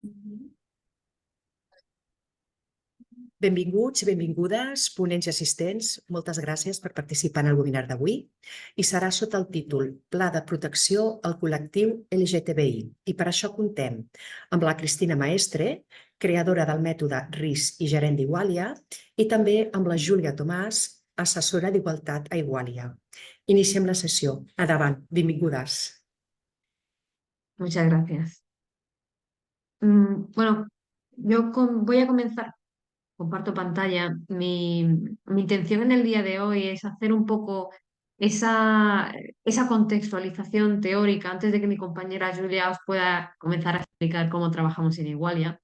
Mhm. Benvinguts i benvingudes, ponents i assistents. Moltes gràcies per participar en el webinar d'avui i serà sota el títol Pla de protecció al col·lectiu LGTBI. I per això contem amb la Cristina Maestre, creadora del mètode RIS i gerent d'Igualia, i també amb la Júlia Tomàs, assessora d'Igualtat a Igualia. Iniciem la sessió. Endavant, benvingudes. Muchas gracias. Bueno, voy a comenzar, comparto pantalla. Mi intención en el día de hoy es hacer un poco esa contextualización teórica antes de que mi compañera Julia os pueda comenzar a explicar cómo trabajamos en Igualia.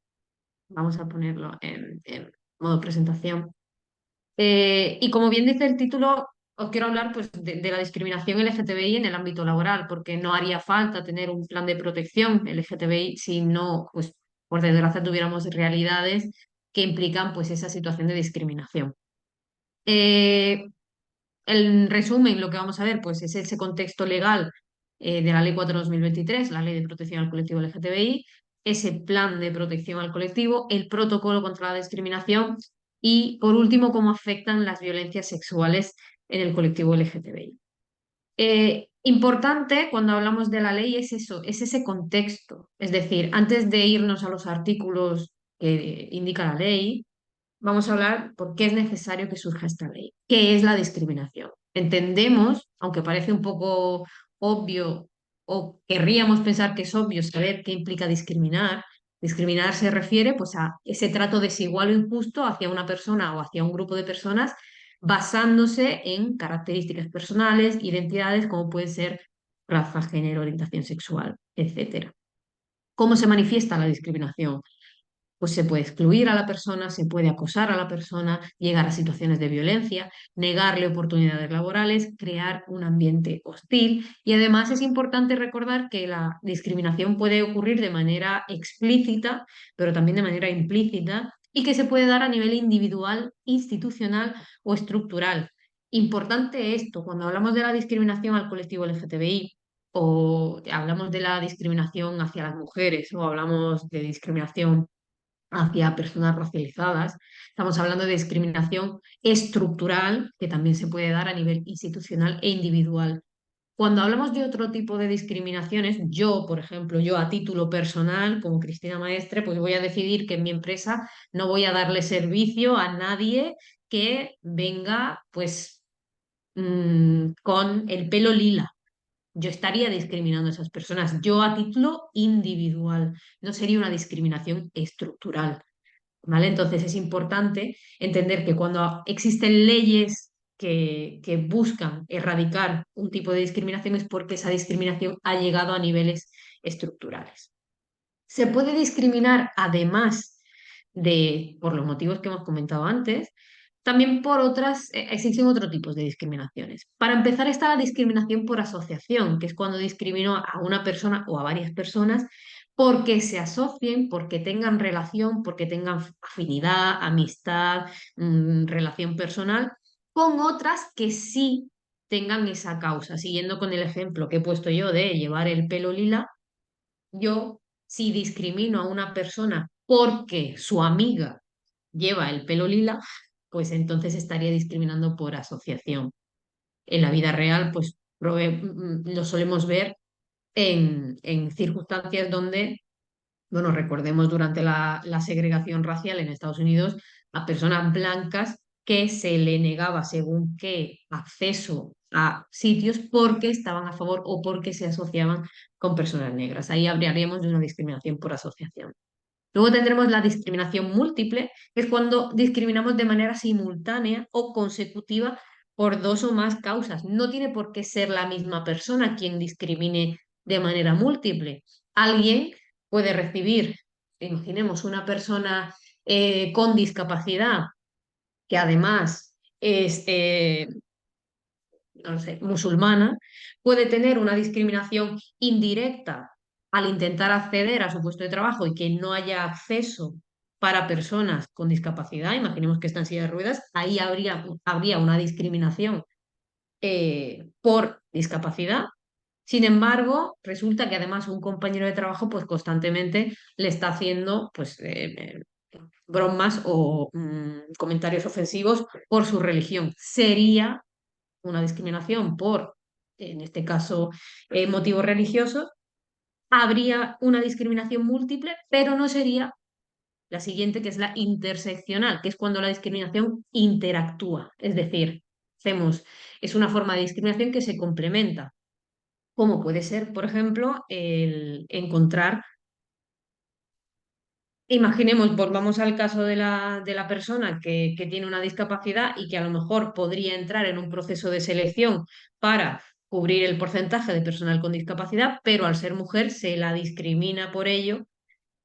Vamos a ponerlo en modo presentación. Y como bien dice el título, os quiero hablar pues, de la discriminación LGTBI en el ámbito laboral, porque no haría falta tener un plan de protección LGTBI si no, pues, por desgracia, tuviéramos realidades que implican pues, esa situación de discriminación. Eh, en resumen, lo que vamos a ver pues, es ese contexto legal de la Ley 4/2023, la Ley de Protección al Colectivo LGTBI, ese plan de protección al colectivo, el protocolo contra la discriminación y, por último, cómo afectan las violencias sexuales en el colectivo LGTBI. Importante cuando hablamos de la ley es eso, es ese contexto. Es decir, antes de irnos a los artículos que indica la ley, vamos a hablar por qué es necesario que surja esta ley. ¿Qué es la discriminación? Entendemos, aunque parece un poco obvio o querríamos pensar que es obvio saber qué implica discriminar. Discriminar se refiere pues, a ese trato desigual o injusto hacia una persona o hacia un grupo de personas basándose en características personales, identidades como pueden ser raza, género, orientación sexual, etcétera. ¿Cómo se manifiesta la discriminación? Pues se puede excluir a la persona, se puede acosar a la persona, llegar a situaciones de violencia, negarle oportunidades laborales, crear un ambiente hostil. Y además es importante recordar que la discriminación puede ocurrir de manera explícita, pero también de manera implícita, y que se puede dar a nivel individual, institucional o estructural. Importante esto, cuando hablamos de la discriminación al colectivo LGTBI, o hablamos de la discriminación hacia las mujeres, o hablamos de discriminación hacia personas racializadas. Estamos hablando de discriminación estructural que también se puede dar a nivel institucional e individual. Cuando hablamos de otro tipo de discriminaciones, yo, por ejemplo, yo a título personal, como Cristina Maestre, pues voy a decidir que en mi empresa no voy a darle servicio a nadie que venga, pues, con el pelo lila. Yo estaría discriminando a esas personas, yo a título individual. No sería una discriminación estructural. ¿Vale? Entonces es importante entender que cuando existen leyes que buscan erradicar un tipo de discriminación es porque esa discriminación ha llegado a niveles estructurales. Se puede discriminar además de, por los motivos que hemos comentado antes, también por otras, existen otros tipos de discriminaciones. Para empezar está la discriminación por asociación, que es cuando discrimino a una persona o a varias personas porque se asocien, porque tengan relación, porque tengan afinidad, amistad, relación personal, con otras que sí tengan esa causa. Siguiendo con el ejemplo que he puesto yo de llevar el pelo lila, yo si discrimino a una persona porque su amiga lleva el pelo lila, pues entonces estaría discriminando por asociación. En la vida real, pues lo solemos ver en circunstancias donde, bueno, recordemos durante la segregación racial en Estados Unidos, a personas blancas que se le negaba según qué acceso a sitios porque estaban a favor o porque se asociaban con personas negras. Ahí hablaríamos de una discriminación por asociación. Luego tendremos la discriminación múltiple, que es cuando discriminamos de manera simultánea o consecutiva por dos o más causas. No tiene por qué ser la misma persona quien discrimine de manera múltiple. Alguien puede recibir, imaginemos, una persona con discapacidad que además es no sé, musulmana, puede tener una discriminación indirecta al intentar acceder a su puesto de trabajo y que no haya acceso para personas con discapacidad, imaginemos que está en silla de ruedas, ahí habría una discriminación por discapacidad. Sin embargo, resulta que además un compañero de trabajo pues constantemente le está haciendo pues bromas o comentarios ofensivos por su religión. Sería una discriminación por, en este caso, motivos religiosos. Habría una discriminación múltiple, pero no sería la siguiente, que es la interseccional, que es cuando la discriminación interactúa. Es decir, es una forma de discriminación que se complementa, como puede ser, por ejemplo, el encontrar. Imaginemos, volvamos al caso de la persona que tiene una discapacidad y que a lo mejor podría entrar en un proceso de selección para cubrir el porcentaje de personal con discapacidad, pero al ser mujer se la discrimina por ello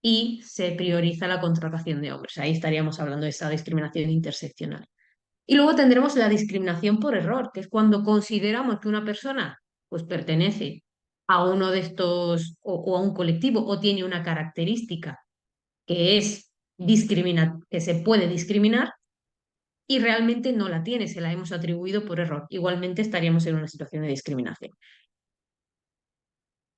y se prioriza la contratación de hombres. Ahí estaríamos hablando de esa discriminación interseccional. Y luego tendremos la discriminación por error, que es cuando consideramos que una persona pues pertenece a uno de estos o a un colectivo o tiene una característica que es que se puede discriminar y realmente no la tiene, se la hemos atribuido por error. Igualmente estaríamos en una situación de discriminación.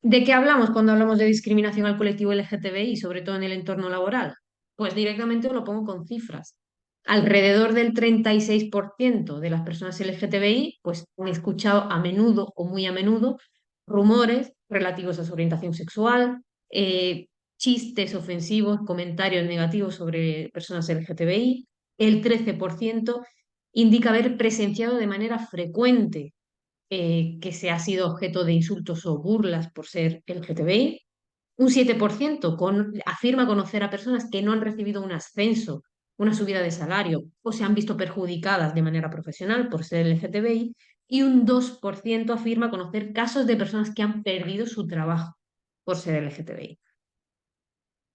¿De qué hablamos cuando hablamos de discriminación al colectivo LGTBI, sobre todo en el entorno laboral? Pues directamente os lo pongo con cifras. Alrededor del 36% de las personas LGTBI pues, han escuchado a menudo o muy a menudo rumores relativos a su orientación sexual, chistes ofensivos, comentarios negativos sobre personas LGTBI. El 13% indica haber presenciado de manera frecuente que se ha sido objeto de insultos o burlas por ser LGTBI. Un 7% afirma conocer a personas que no han recibido un ascenso, una subida de salario o se han visto perjudicadas de manera profesional por ser LGTBI. Y un 2% afirma conocer casos de personas que han perdido su trabajo por ser LGTBI.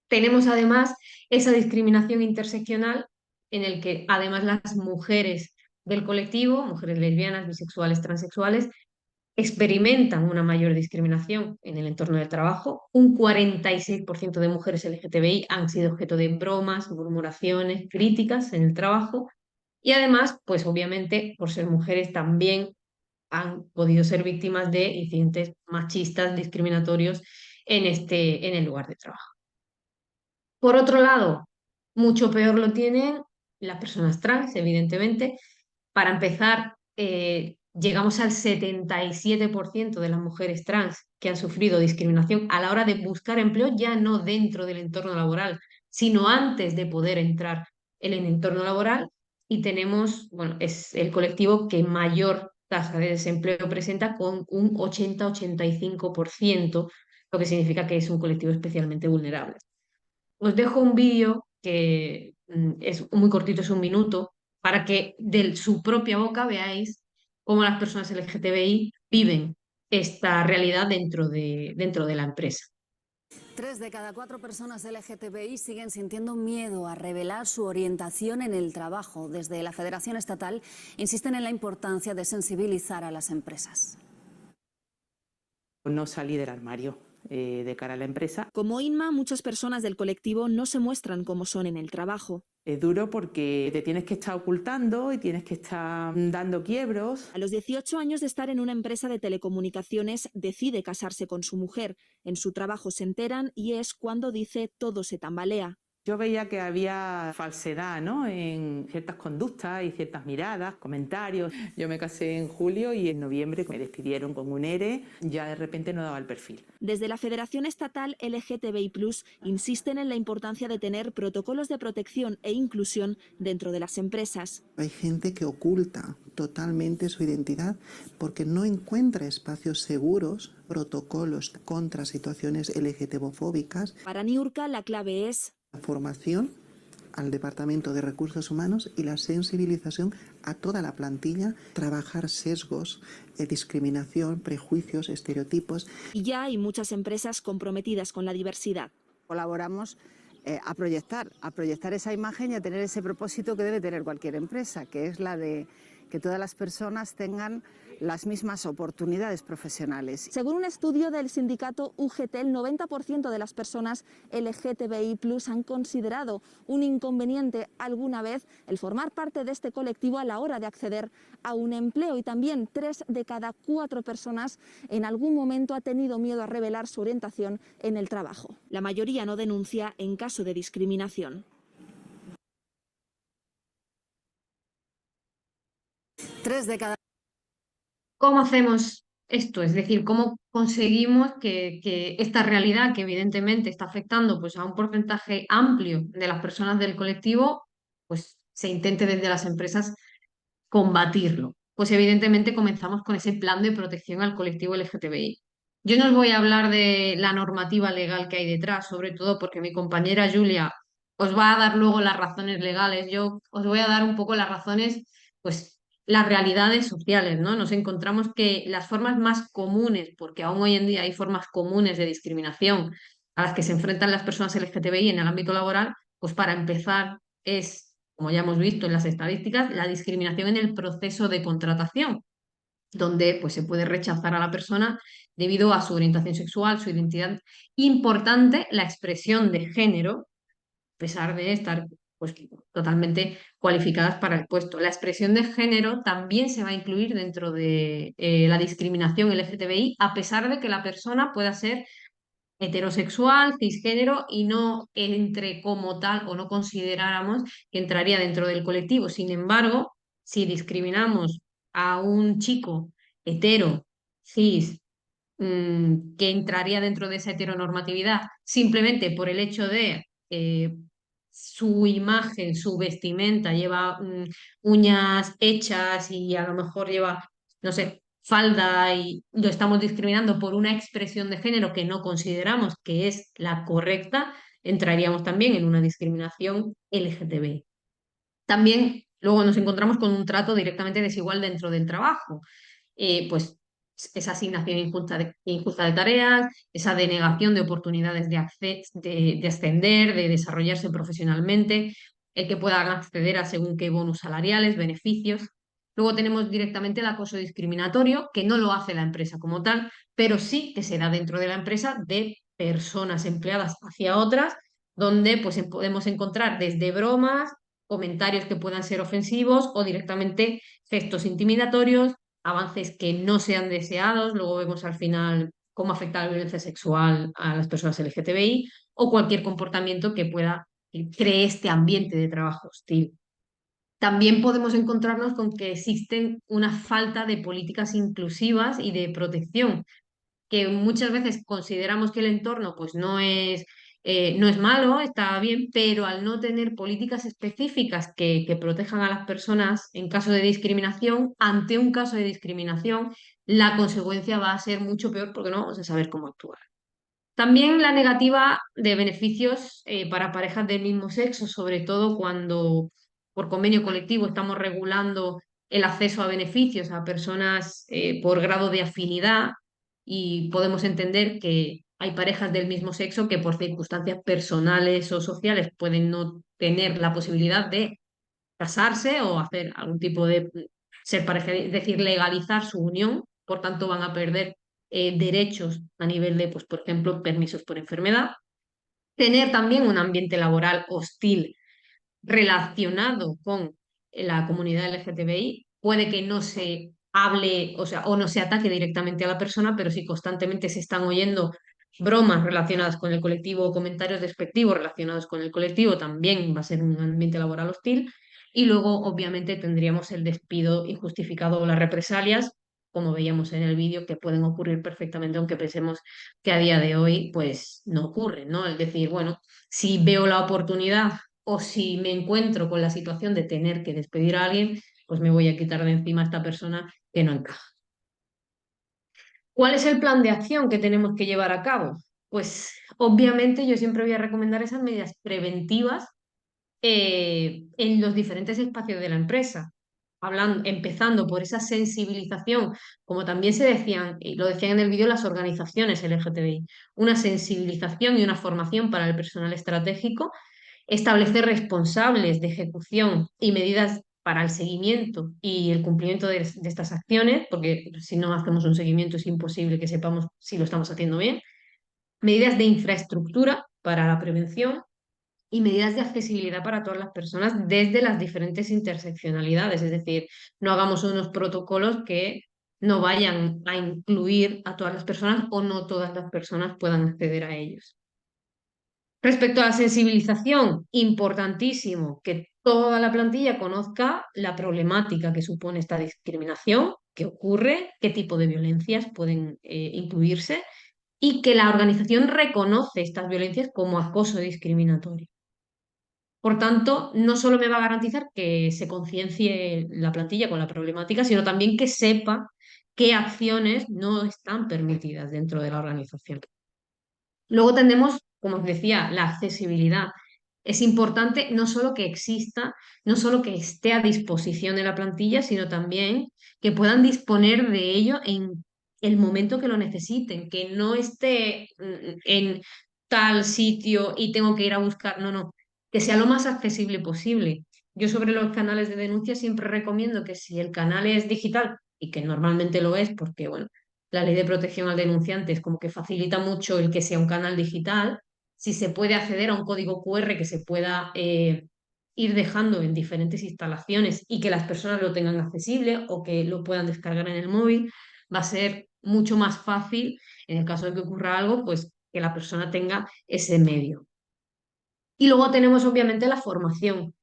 Tenemos además esa discriminación interseccional en el que además las mujeres del colectivo, mujeres lesbianas, bisexuales, transexuales, experimentan una mayor discriminación en el entorno del trabajo. Un 46% de mujeres LGTBI han sido objeto de bromas, murmuraciones, críticas en el trabajo. Y además, pues obviamente, por ser mujeres también han podido ser víctimas de incidentes machistas, discriminatorios en el lugar de trabajo. Por otro lado, mucho peor lo tienen las personas trans, evidentemente. Para empezar, llegamos al 77% de las mujeres trans que han sufrido discriminación a la hora de buscar empleo, ya no dentro del entorno laboral, sino antes de poder entrar en el entorno laboral. Y tenemos, bueno, es el colectivo que mayor tasa de desempleo presenta con un 80-85%, lo que significa que es un colectivo especialmente vulnerable. Os dejo un vídeo que es muy cortito, es un minuto, para que de su propia boca veáis cómo las personas LGTBI viven esta realidad dentro de la empresa. 3 de cada 4 personas LGTBI siguen sintiendo miedo a revelar su orientación en el trabajo. Desde la Federación Estatal insisten en la importancia de sensibilizar a las empresas. No salí del armario de cara a la empresa. Como Inma, muchas personas del colectivo no se muestran como son en el trabajo. Es duro porque te tienes que estar ocultando y tienes que estar dando quiebros. A los 18 años de estar en una empresa de telecomunicaciones, decide casarse con su mujer. En su trabajo se enteran y es cuando dice todo se tambalea. Yo veía que había falsedad, ¿no?, en ciertas conductas y ciertas miradas, comentarios. Yo me casé en julio y en noviembre me despidieron con un ERE, ya de repente no daba el perfil. Desde la Federación Estatal LGTBI+, insisten en la importancia de tener protocolos de protección e inclusión dentro de las empresas. Hay gente que oculta totalmente su identidad porque no encuentra espacios seguros, protocolos contra situaciones LGTBofóbicas. Para Niurka la clave es La formación al Departamento de Recursos Humanos y la sensibilización a toda la plantilla, trabajar sesgos, discriminación, prejuicios, estereotipos. Y ya hay muchas empresas comprometidas con la diversidad. Colaboramos a proyectar esa imagen y a tener ese propósito que debe tener cualquier empresa, que es la de que todas las personas tengan las mismas oportunidades profesionales. Según un estudio del sindicato UGT, el 90% de las personas LGTBI+ han considerado un inconveniente alguna vez el formar parte de este colectivo a la hora de acceder a un empleo, y también 3 de cada 4 personas en algún momento ha tenido miedo a revelar su orientación en el trabajo. La mayoría no denuncia en caso de discriminación. 3 de cada ¿Cómo hacemos esto? Es decir, ¿cómo conseguimos que esta realidad, que evidentemente está afectando pues, a un porcentaje amplio de las personas del colectivo, pues se intente desde las empresas combatirlo? Pues evidentemente comenzamos con ese plan de protección al colectivo LGTBI. Yo no os voy a hablar de la normativa legal que hay detrás, sobre todo porque mi compañera Julia os va a dar luego las razones legales. Yo os voy a dar un poco las razones, pues las realidades sociales, ¿no? Nos encontramos que las formas más comunes, porque aún hoy en día hay formas comunes de discriminación a las que se enfrentan las personas LGTBI en el ámbito laboral, pues para empezar es, como ya hemos visto en las estadísticas, la discriminación en el proceso de contratación, donde pues, se puede rechazar a la persona debido a su orientación sexual, su identidad. Importante la expresión de género, a pesar de estar pues, totalmente cualificadas para el puesto. La expresión de género también se va a incluir dentro de la discriminación LGTBI, a pesar de que la persona pueda ser heterosexual, cisgénero y no entre como tal o no consideráramos que entraría dentro del colectivo. Sin embargo, si discriminamos a un chico hetero, cis, que entraría dentro de esa heteronormatividad simplemente por el hecho de su imagen, su vestimenta, lleva uñas hechas y a lo mejor lleva, no sé, falda y lo estamos discriminando por una expresión de género que no consideramos que es la correcta, entraríamos también en una discriminación LGTBI. También luego nos encontramos con un trato directamente desigual dentro del trabajo. Pues esa asignación injusta de tareas, esa denegación de oportunidades de ascender, de desarrollarse profesionalmente, el que puedan acceder a según qué bonus salariales, beneficios. Luego tenemos directamente el acoso discriminatorio, que no lo hace la empresa como tal, pero sí que se da dentro de la empresa de personas empleadas hacia otras, donde pues, podemos encontrar desde bromas, comentarios que puedan ser ofensivos o directamente gestos intimidatorios, avances que no sean deseados. Luego vemos al final cómo afecta la violencia sexual a las personas LGTBI o cualquier comportamiento que pueda que cree este ambiente de trabajo hostil. También podemos encontrarnos con que existen una falta de políticas inclusivas y de protección, que muchas veces consideramos que el entorno pues no es malo, está bien, pero al no tener políticas específicas que protejan a las personas en caso de discriminación, ante un caso de discriminación, la consecuencia va a ser mucho peor porque no vamos a saber cómo actuar. También la negativa de beneficios para parejas del mismo sexo, sobre todo cuando por convenio colectivo estamos regulando el acceso a beneficios a personas por grado de afinidad, y podemos entender que hay parejas del mismo sexo que por circunstancias personales o sociales pueden no tener la posibilidad de casarse o hacer algún tipo de ser pareja, es decir, legalizar su unión, por tanto van a perder derechos a nivel de, pues, por ejemplo, permisos por enfermedad. Tener también un ambiente laboral hostil relacionado con la comunidad LGTBI, puede que no se hable, o sea, o no se ataque directamente a la persona, pero si constantemente se están oyendo bromas relacionadas con el colectivo o comentarios despectivos relacionados con el colectivo, también va a ser un ambiente laboral hostil. Y luego, obviamente, tendríamos el despido injustificado o las represalias, como veíamos en el vídeo, que pueden ocurrir perfectamente, aunque pensemos que a día de hoy, pues, no ocurren, ¿no? Es decir, bueno, si veo la oportunidad o si me encuentro con la situación de tener que despedir a alguien, pues me voy a quitar de encima a esta persona que no encaja. ¿Cuál es el plan de acción que tenemos que llevar a cabo? Pues obviamente yo siempre voy a recomendar esas medidas preventivas en los diferentes espacios de la empresa. Empezando por esa sensibilización, como también se decían, y lo decían en el vídeo las organizaciones LGTBI, una sensibilización y una formación para el personal estratégico, establecer responsables de ejecución y medidas para el seguimiento y el cumplimiento de estas acciones, porque si no hacemos un seguimiento es imposible que sepamos si lo estamos haciendo bien, medidas de infraestructura para la prevención y medidas de accesibilidad para todas las personas desde las diferentes interseccionalidades, es decir, no hagamos unos protocolos que no vayan a incluir a todas las personas o no todas las personas puedan acceder a ellos. Respecto a la sensibilización, importantísimo que toda la plantilla conozca la problemática que supone esta discriminación, qué ocurre, qué tipo de violencias pueden incluirse y que la organización reconoce estas violencias como acoso discriminatorio. Por tanto, no solo me va a garantizar que se conciencie la plantilla con la problemática, sino también que sepa qué acciones no están permitidas dentro de la organización. Luego tenemos, como os decía, la accesibilidad. Es importante no solo que exista, no solo que esté a disposición de la plantilla, sino también que puedan disponer de ello en el momento que lo necesiten, que no esté en tal sitio y tengo que ir a buscar, no, no, que sea lo más accesible posible. Yo sobre los canales de denuncia siempre recomiendo que si el canal es digital, y que normalmente lo es, porque bueno, la ley de protección al denunciante es como que facilita mucho el que sea un canal digital, si se puede acceder a un código QR que se pueda ir dejando en diferentes instalaciones y que las personas lo tengan accesible o que lo puedan descargar en el móvil, va a ser mucho más fácil, en el caso de que ocurra algo, pues que la persona tenga ese medio. Y luego tenemos obviamente la formación.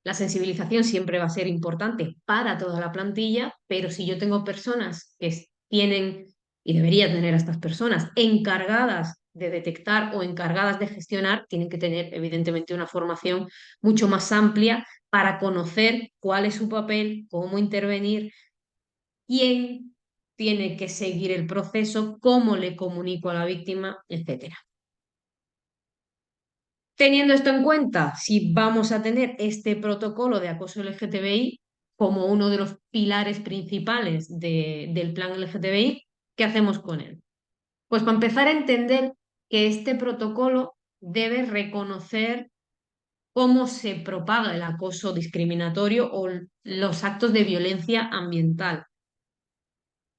La sensibilización siempre va a ser importante para toda la plantilla, pero si yo tengo personas que tienen, y debería tener a estas personas, encargadas de detectar o encargadas de gestionar, tienen que tener evidentemente una formación mucho más amplia para conocer cuál es su papel, cómo intervenir, quién tiene que seguir el proceso, cómo le comunico a la víctima, etcétera. Teniendo esto en cuenta, si vamos a tener este protocolo de acoso LGTBI como uno de los pilares principales del plan LGTBI, ¿qué hacemos con él? Pues para empezar a entender que este protocolo debe reconocer cómo se propaga el acoso discriminatorio o los actos de violencia ambiental.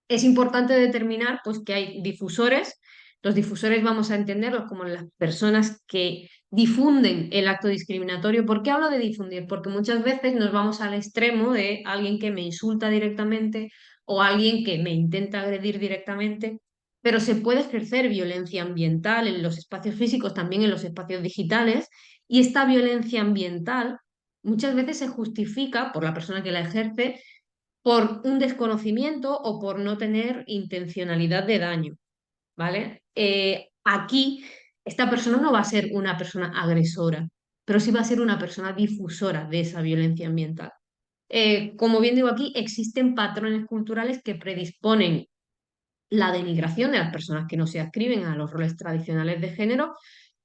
Es importante determinar pues, que hay difusores. Los difusores vamos a entenderlos como las personas que difunden el acto discriminatorio. ¿Por qué hablo de difundir? Porque muchas veces nos vamos al extremo de alguien que me insulta directamente o alguien que me intenta agredir directamente, pero se puede ejercer violencia ambiental en los espacios físicos, también en los espacios digitales, y esta violencia ambiental muchas veces se justifica por la persona que la ejerce por un desconocimiento o por no tener intencionalidad de daño, ¿vale? Aquí esta persona no va a ser una persona agresora, pero sí va a ser una persona difusora de esa violencia ambiental. Como bien digo aquí, existen patrones culturales que predisponen la denigración de las personas que no se adscriben a los roles tradicionales de género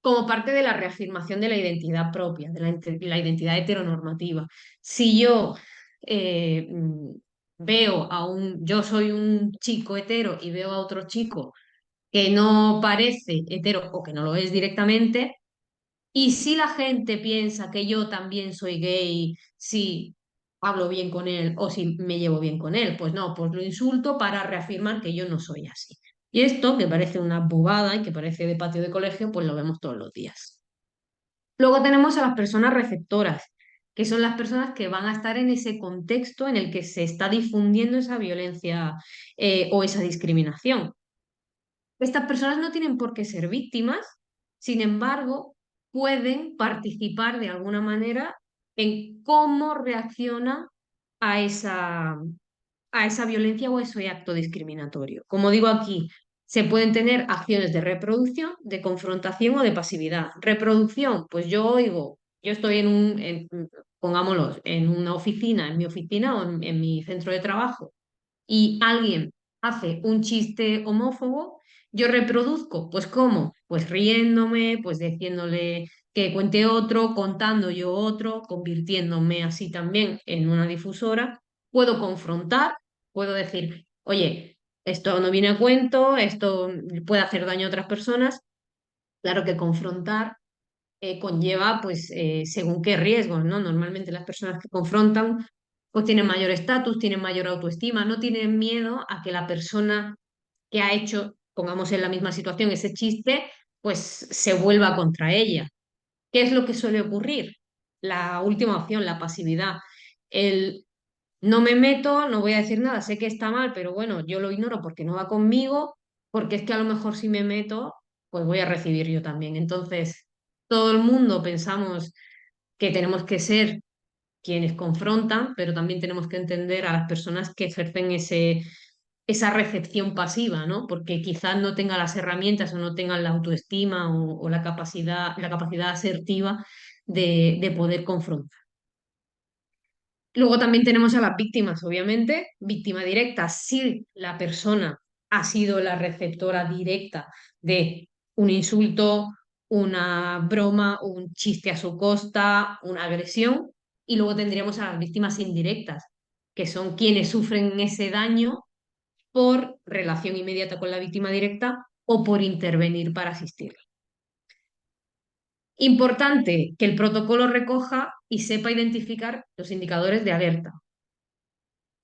como parte de la reafirmación de la identidad propia, de la identidad heteronormativa. Si yo veo yo soy un chico hetero y veo a otro chico que no parece hetero o que no lo es directamente, y si la gente piensa que yo también soy gay, si hablo bien con él o si me llevo bien con él, pues no, pues lo insulto para reafirmar que yo no soy así. Y esto, que parece una bobada y que parece de patio de colegio, pues lo vemos todos los días. Luego tenemos a las personas receptoras, que son las personas que van a estar en ese contexto en el que se está difundiendo esa violencia o esa discriminación. Estas personas no tienen por qué ser víctimas, sin embargo, pueden participar de alguna manera en cómo reacciona a esa violencia o a ese acto discriminatorio. Como digo aquí, se pueden tener acciones de reproducción, de confrontación o de pasividad. Reproducción, pues yo oigo, yo estoy pongámoslo, en una oficina, en mi oficina o en mi centro de trabajo, y alguien hace un chiste homófobo, yo reproduzco, pues ¿cómo? Pues riéndome, pues diciéndole que cuente otro, contando yo otro, convirtiéndome así también en una difusora. Puedo confrontar, puedo decir, oye, esto no viene a cuento, esto puede hacer daño a otras personas. Claro que confrontar conlleva, pues, según qué riesgos, ¿no? Normalmente las personas que confrontan pues tienen mayor estatus, tienen mayor autoestima, no tienen miedo a que la persona que ha hecho, pongamos en la misma situación, ese chiste, pues se vuelva contra ella. ¿Qué es lo que suele ocurrir? La última opción, la pasividad. El no me meto, no voy a decir nada, sé que está mal, pero bueno, yo lo ignoro porque no va conmigo, porque es que a lo mejor si me meto, pues voy a recibir yo también. Entonces, todo el mundo pensamos que tenemos que ser quienes confrontan, pero también tenemos que entender a las personas que ejercen esa recepción pasiva, ¿no? Porque quizás no tengan las herramientas o no tengan la autoestima o la capacidad asertiva de poder confrontar. Luego también tenemos a las víctimas, obviamente, víctima directa, si la persona ha sido la receptora directa de un insulto, una broma, un chiste a su costa, una agresión, y luego tendríamos a las víctimas indirectas, que son quienes sufren ese daño por relación inmediata con la víctima directa o por intervenir para asistirla. Importante que el protocolo recoja y sepa identificar los indicadores de alerta.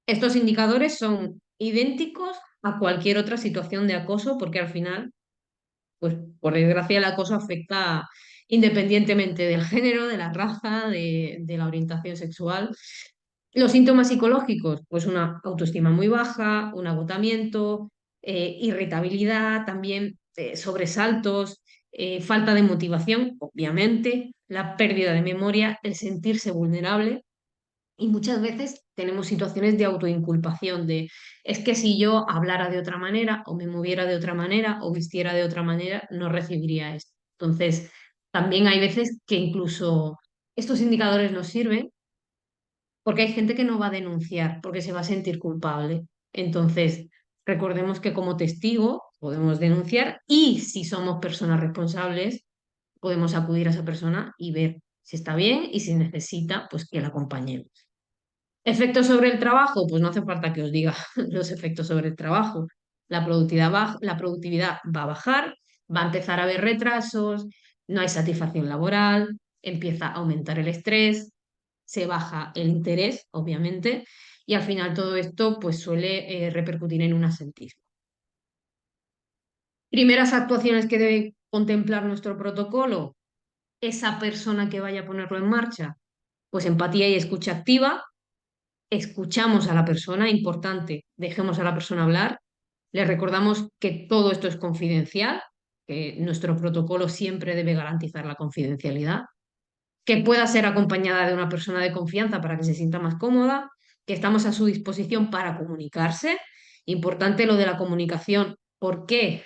Estos indicadores son idénticos a cualquier otra situación de acoso porque al final, pues por desgracia, el acoso afecta independientemente del género, de la raza, de la orientación sexual. Los síntomas psicológicos, pues una autoestima muy baja, un agotamiento, irritabilidad, también sobresaltos, falta de motivación, obviamente, la pérdida de memoria, el sentirse vulnerable. Y muchas veces tenemos situaciones de autoinculpación, de es que si yo hablara de otra manera o me moviera de otra manera o vistiera de otra manera, no recibiría esto. Entonces, también hay veces que incluso estos indicadores nos sirven porque hay gente que no va a denunciar porque se va a sentir culpable. Entonces, recordemos que como testigo podemos denunciar y si somos personas responsables, podemos acudir a esa persona y ver si está bien y si necesita, pues que la acompañemos. Efectos sobre el trabajo, pues no hace falta que os diga los efectos sobre el trabajo. La productividad va a bajar, va a empezar a haber retrasos, no hay satisfacción laboral, empieza a aumentar el estrés, se baja el interés, obviamente, y al final todo esto pues suele repercutir en un asentismo. Primeras actuaciones que debe contemplar nuestro protocolo, esa persona que vaya a ponerlo en marcha, pues empatía y escucha activa. Escuchamos a la persona, importante, dejemos a la persona hablar, le recordamos que todo esto es confidencial, que nuestro protocolo siempre debe garantizar la confidencialidad, que pueda ser acompañada de una persona de confianza para que se sienta más cómoda, que estamos a su disposición para comunicarse. Importante lo de la comunicación, ¿por qué?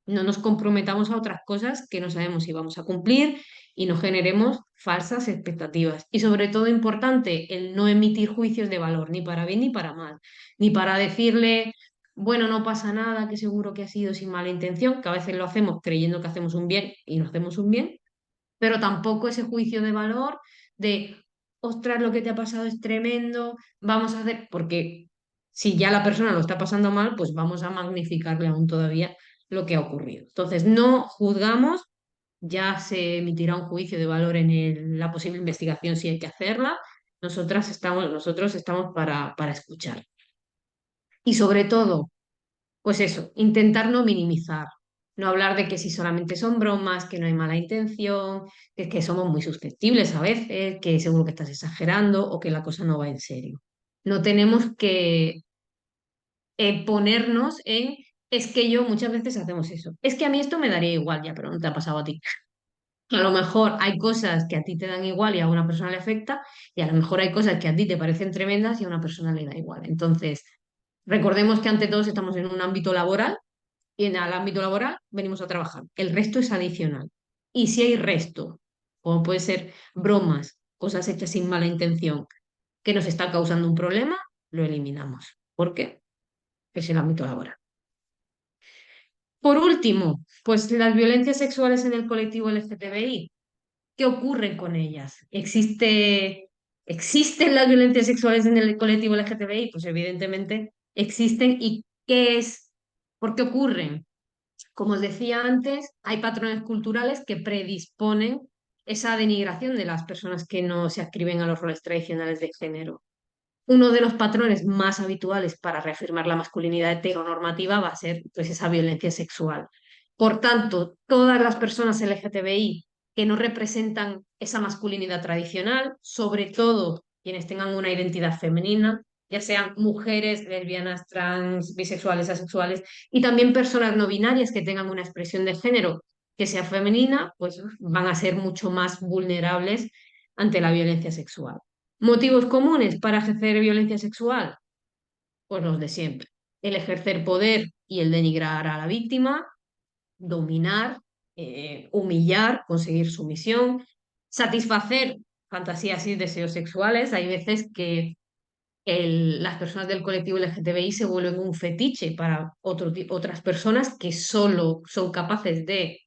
No nos comprometamos a otras cosas que no sabemos si vamos a cumplir y no generemos falsas expectativas. Y sobre todo importante, el no emitir juicios de valor, ni para bien ni para mal, ni para decirle, bueno, no pasa nada, que seguro que ha sido sin mala intención, que a veces lo hacemos creyendo que hacemos un bien y no hacemos un bien, pero tampoco ese juicio de valor de, ostras, lo que te ha pasado es tremendo, vamos a hacer, porque si ya la persona lo está pasando mal, pues vamos a magnificarle aún todavía lo que ha ocurrido. Entonces, no juzgamos, ya se emitirá un juicio de valor en la posible investigación si hay que hacerla. Nosotros estamos para escuchar. Y sobre todo, pues eso, intentar no minimizar, no hablar de que si solamente son bromas, que no hay mala intención, que somos muy susceptibles a veces, que seguro que estás exagerando o que la cosa no va en serio. No tenemos que ponernos en, es que yo muchas veces hacemos eso, es que a mí esto me daría igual ya, pero no te ha pasado a ti. A lo mejor hay cosas que a ti te dan igual y a una persona le afecta, y a lo mejor hay cosas que a ti te parecen tremendas y a una persona le da igual. Entonces, recordemos que ante todo estamos en un ámbito laboral y en el ámbito laboral venimos a trabajar. El resto es adicional. Y si hay resto, como puede ser bromas, cosas hechas sin mala intención, que nos está causando un problema, lo eliminamos. ¿Por qué? Es el ámbito laboral. Por último, pues las violencias sexuales en el colectivo LGTBI. ¿Qué ocurre con ellas? ¿Existen las violencias sexuales en el colectivo LGTBI? Pues evidentemente existen. ¿Y qué es? ¿Por qué ocurren? Como os decía antes, hay patrones culturales que predisponen esa denigración de las personas que no se adscriben a los roles tradicionales de género. uno de los patrones más habituales para reafirmar la masculinidad heteronormativa va a ser pues, esa violencia sexual. Por tanto, todas las personas LGTBI que no representan esa masculinidad tradicional, sobre todo quienes tengan una identidad femenina, ya sean mujeres, lesbianas, trans, bisexuales, asexuales, y también personas no binarias que tengan una expresión de género que sea femenina, pues van a ser mucho más vulnerables ante la violencia sexual. ¿Motivos comunes para ejercer violencia sexual? Pues los de siempre. El ejercer poder y el denigrar a la víctima, dominar, humillar, conseguir sumisión, satisfacer fantasías y deseos sexuales. Hay veces que las personas del colectivo LGTBI se vuelven un fetiche para otras personas que solo son capaces de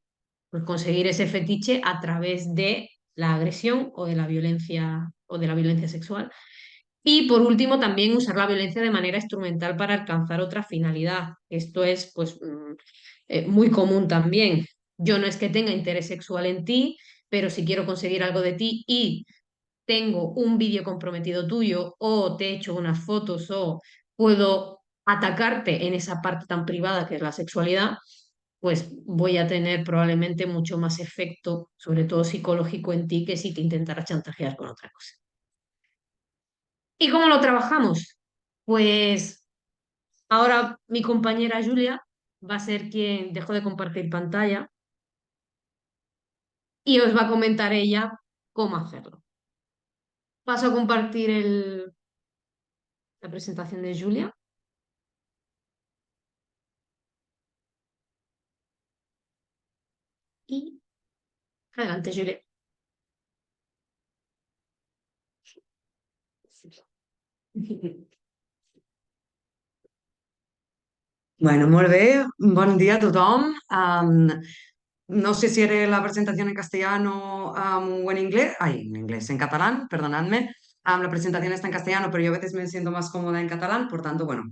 pues, conseguir ese fetiche a través de la agresión o de la violencia sexual. Y por último, también usar la violencia de manera instrumental para alcanzar otra finalidad. Esto es pues, muy común también. Yo no es que tenga interés sexual en ti, pero si quiero conseguir algo de ti y tengo un vídeo comprometido tuyo o te he hecho unas fotos o puedo atacarte en esa parte tan privada que es la sexualidad, pues voy a tener probablemente mucho más efecto, sobre todo psicológico en ti, que si te intentara chantajear con otra cosa. ¿Y cómo lo trabajamos? Pues ahora mi compañera Julia va a ser quien dejó de compartir pantalla y os va a comentar ella cómo hacerlo. Paso a compartir la presentación de Julia. Y adelante, Julia. Bueno, molt bé. Bon dia a tothom. No sé si haré la presentación en castellano o en inglés. Ay, en inglés, en catalán, perdonadme. La presentación está en castellano, pero yo a veces me siento más cómoda en catalán, por tanto, bueno,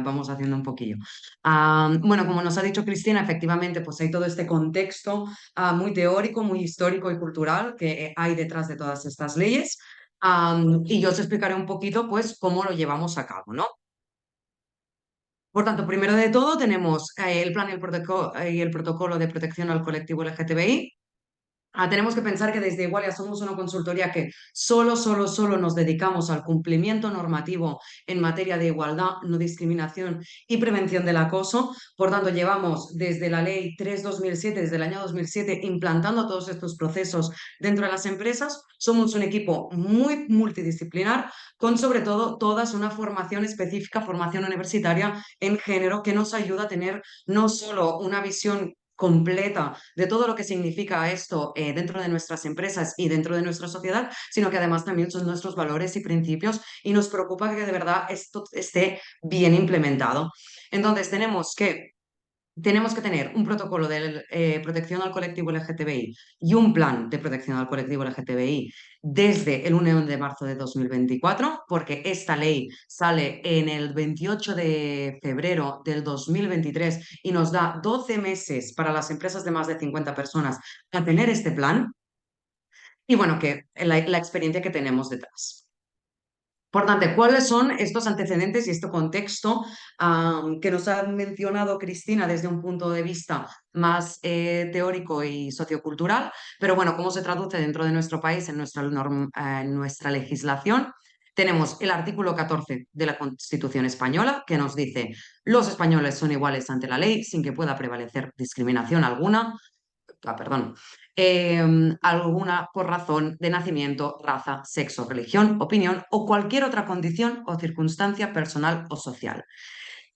vamos haciendo un poquillo. Bueno, como nos ha dicho Cristina, efectivamente, pues hay todo este contexto muy teórico, muy histórico y cultural que hay detrás de todas estas leyes. Y yo os explicaré un poquito, pues, cómo lo llevamos a cabo, ¿no? Por tanto, primero de todo tenemos el plan y el protocolo de protección al colectivo LGTBI. Tenemos que pensar que desde Igualia somos una consultoría que solo nos dedicamos al cumplimiento normativo en materia de igualdad, no discriminación y prevención del acoso. Por tanto, llevamos desde la ley 3/2007, desde el año 2007, implantando todos estos procesos dentro de las empresas. Somos un equipo muy multidisciplinar con sobre todo todas una formación específica, formación universitaria en género que nos ayuda a tener no solo una visión completa de todo lo que significa esto dentro de nuestras empresas y dentro de nuestra sociedad, sino que además también son nuestros valores y principios y nos preocupa que de verdad esto esté bien implementado. Entonces, tenemos que tener un protocolo de protección al colectivo LGTBI y un plan de protección al colectivo LGTBI desde el 1 de marzo de 2024, porque esta ley sale en el 28 de febrero del 2023 y nos da 12 meses para las empresas de más de 50 personas a tener este plan y bueno, que la experiencia que tenemos detrás. Por tanto, ¿cuáles son estos antecedentes y este contexto que nos ha mencionado Cristina desde un punto de vista más teórico y sociocultural? Pero bueno, ¿cómo se traduce dentro de nuestro país en nuestra legislación? Tenemos el artículo 14 de la Constitución española que nos dice: los españoles son iguales ante la ley sin que pueda prevalecer discriminación alguna. Alguna por razón de nacimiento, raza, sexo, religión, opinión o cualquier otra condición o circunstancia personal o social.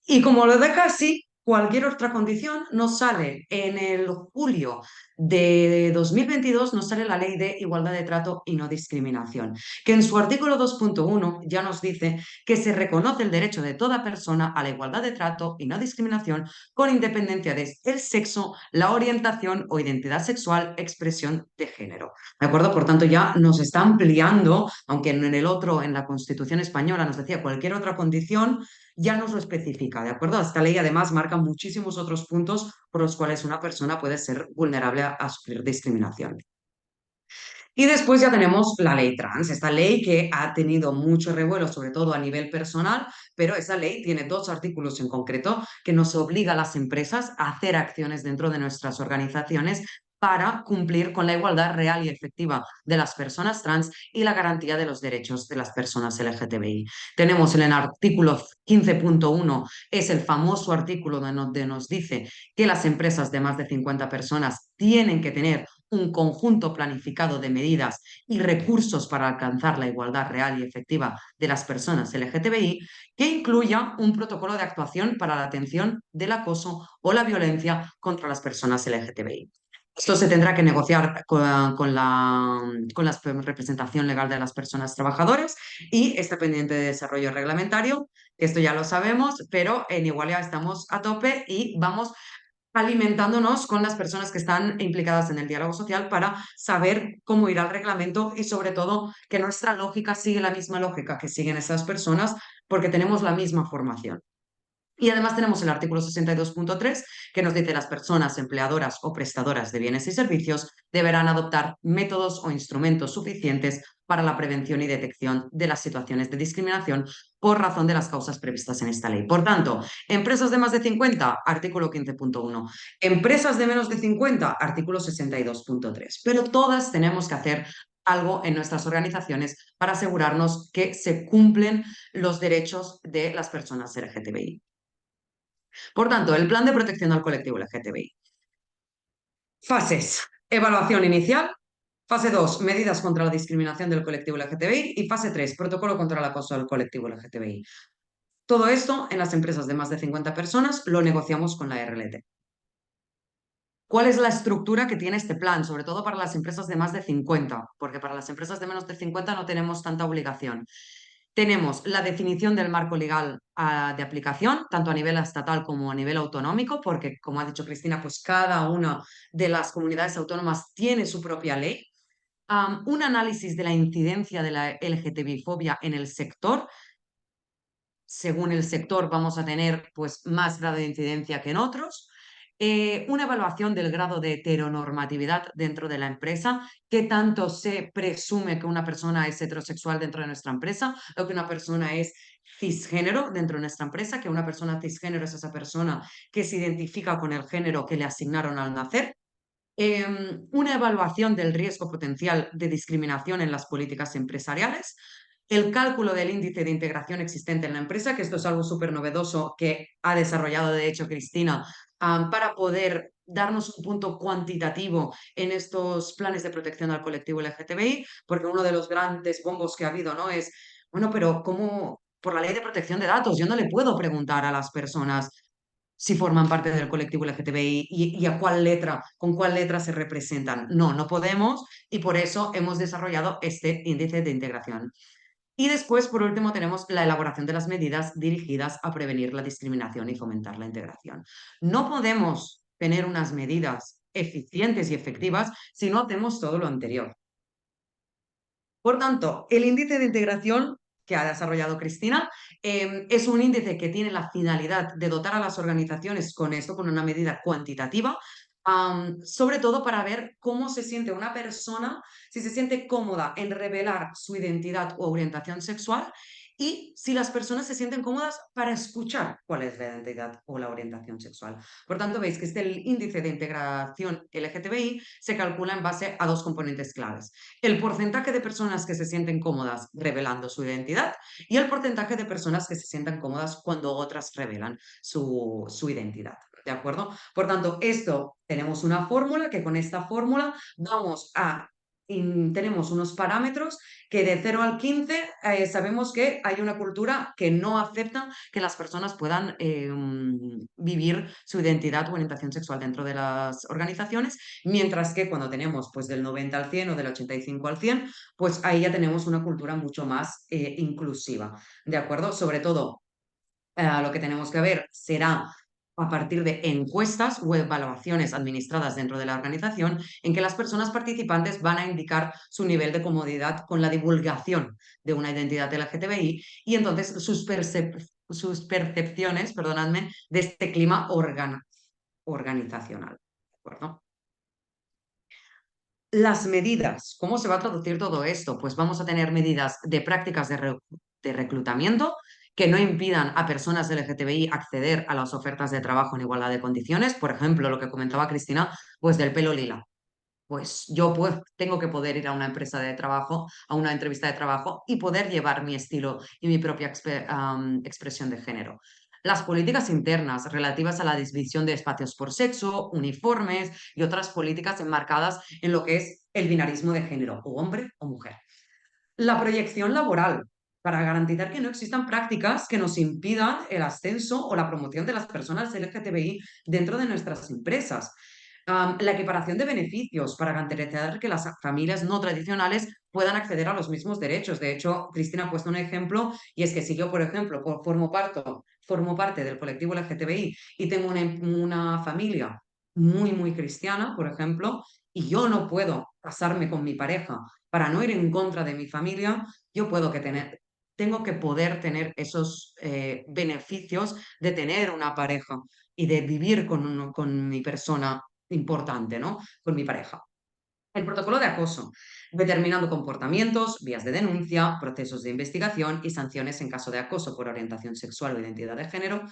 Y como lo deja así, cualquier otra condición nos sale en el julio de 2022, nos sale la Ley de Igualdad de Trato y No Discriminación, que en su artículo 2.1 ya nos dice que se reconoce el derecho de toda persona a la igualdad de trato y no discriminación con independencia del sexo, la orientación o identidad sexual, expresión de género. ¿De acuerdo? Por tanto, ya nos está ampliando, aunque en el otro, en la Constitución española, nos decía cualquier otra condición, ya nos lo especifica, ¿de acuerdo? Esta ley además marca muchísimos otros puntos por los cuales una persona puede ser vulnerable a sufrir discriminación. Y después ya tenemos la ley trans, esta ley que ha tenido mucho revuelo, sobre todo a nivel personal, pero esa ley tiene 2 artículos en concreto que nos obliga a las empresas a hacer acciones dentro de nuestras organizaciones para cumplir con la igualdad real y efectiva de las personas trans y la garantía de los derechos de las personas LGTBI. Tenemos en el artículo 15.1, es el famoso artículo donde nos dice que las empresas de más de 50 personas tienen que tener un conjunto planificado de medidas y recursos para alcanzar la igualdad real y efectiva de las personas LGTBI, que incluya un protocolo de actuación para la atención del acoso o la violencia contra las personas LGTBI. Esto se tendrá que negociar con la representación legal de las personas trabajadoras y está pendiente de desarrollo reglamentario, que esto ya lo sabemos, pero en Igualdad estamos a tope y vamos alimentándonos con las personas que están implicadas en el diálogo social para saber cómo ir al reglamento y sobre todo que nuestra lógica sigue la misma lógica que siguen esas personas porque tenemos la misma formación. Y además tenemos el artículo 62.3 que nos dice que las personas empleadoras o prestadoras de bienes y servicios deberán adoptar métodos o instrumentos suficientes para la prevención y detección de las situaciones de discriminación por razón de las causas previstas en esta ley. Por tanto, empresas de más de 50, artículo 15.1. Empresas de menos de 50, artículo 62.3. Pero todas tenemos que hacer algo en nuestras organizaciones para asegurarnos que se cumplen los derechos de las personas LGTBI. Por tanto, el plan de protección al colectivo LGTBI. Fases. Evaluación inicial. Fase 2, medidas contra la discriminación del colectivo LGTBI. Y fase 3, protocolo contra el acoso del colectivo LGTBI. Todo esto en las empresas de más de 50 personas lo negociamos con la RLT. ¿Cuál es la estructura que tiene este plan? Sobre todo para las empresas de más de 50, porque para las empresas de menos de 50 no tenemos tanta obligación. Tenemos la definición del marco legal de aplicación, tanto a nivel estatal como a nivel autonómico, porque, como ha dicho Cristina, pues cada una de las comunidades autónomas tiene su propia ley. Un análisis de la incidencia de la LGTBI-fobia en el sector. Según el sector vamos a tener pues, más grado de incidencia que en otros. Una evaluación del grado de heteronormatividad dentro de la empresa, qué tanto se presume que una persona es heterosexual dentro de nuestra empresa o que una persona es cisgénero dentro de nuestra empresa, que una persona cisgénero es esa persona que se identifica con el género que le asignaron al nacer. Una evaluación del riesgo potencial de discriminación en las políticas empresariales, el cálculo del índice de integración existente en la empresa, que esto es algo súper novedoso que ha desarrollado de hecho Cristina para poder darnos un punto cuantitativo en estos planes de protección al colectivo LGTBI, porque uno de los grandes bombos que ha habido, ¿no? Es, bueno, pero ¿cómo? Por la ley de protección de datos, yo no le puedo preguntar a las personas si forman parte del colectivo LGTBI y a cuál letra, con cuál letra se representan. No, no podemos y por eso hemos desarrollado este índice de integración. Y después, por último, tenemos la elaboración de las medidas dirigidas a prevenir la discriminación y fomentar la integración. No podemos tener unas medidas eficientes y efectivas si no hacemos todo lo anterior. Por tanto, el índice de integración que ha desarrollado Cristina es un índice que tiene la finalidad de dotar a las organizaciones con esto, con una medida cuantitativa, sobre todo para ver cómo se siente una persona, si se siente cómoda en revelar su identidad o orientación sexual y si las personas se sienten cómodas para escuchar cuál es la identidad o la orientación sexual. Por tanto, veis que el índice de integración LGTBI se calcula en base a 2 componentes claves: el porcentaje de personas que se sienten cómodas revelando su identidad y el porcentaje de personas que se sientan cómodas cuando otras revelan su identidad. ¿De acuerdo? Por tanto, esto tenemos una fórmula que con esta fórmula vamos a tenemos unos parámetros que de 0 al 15 sabemos que hay una cultura que no acepta que las personas puedan vivir su identidad o orientación sexual dentro de las organizaciones, mientras que cuando tenemos pues del 90 al 100 o del 85 al 100, pues ahí ya tenemos una cultura mucho más inclusiva, ¿de acuerdo? Sobre todo lo que tenemos que ver será a partir de encuestas o evaluaciones administradas dentro de la organización en que las personas participantes van a indicar su nivel de comodidad con la divulgación de una identidad LGTBI y entonces sus percepciones, perdonadme, de este clima organizacional. ¿De acuerdo? Las medidas, ¿cómo se va a traducir todo esto? Pues vamos a tener medidas de prácticas de reclutamiento que no impidan a personas LGTBI acceder a las ofertas de trabajo en igualdad de condiciones. Por ejemplo, lo que comentaba Cristina, pues del pelo lila. Pues yo pues, tengo que poder ir a una empresa de trabajo, a una entrevista de trabajo y poder llevar mi estilo y mi propia expresión de género. Las políticas internas relativas a la división de espacios por sexo, uniformes y otras políticas enmarcadas en lo que es el binarismo de género, o hombre o mujer. La proyección laboral, para garantizar que no existan prácticas que nos impidan el ascenso o la promoción de las personas LGTBI dentro de nuestras empresas. La equiparación de beneficios para garantizar que las familias no tradicionales puedan acceder a los mismos derechos. De hecho, Cristina ha puesto un ejemplo y es que si yo, por ejemplo, formo parte del colectivo LGTBI y tengo una familia muy cristiana, por ejemplo, y yo no puedo casarme con mi pareja para no ir en contra de mi familia, tengo que poder tener esos beneficios de tener una pareja y de vivir con mi persona importante, ¿no? Con mi pareja. El protocolo de acoso, determinando comportamientos, vías de denuncia, procesos de investigación y sanciones en caso de acoso por orientación sexual o identidad de género,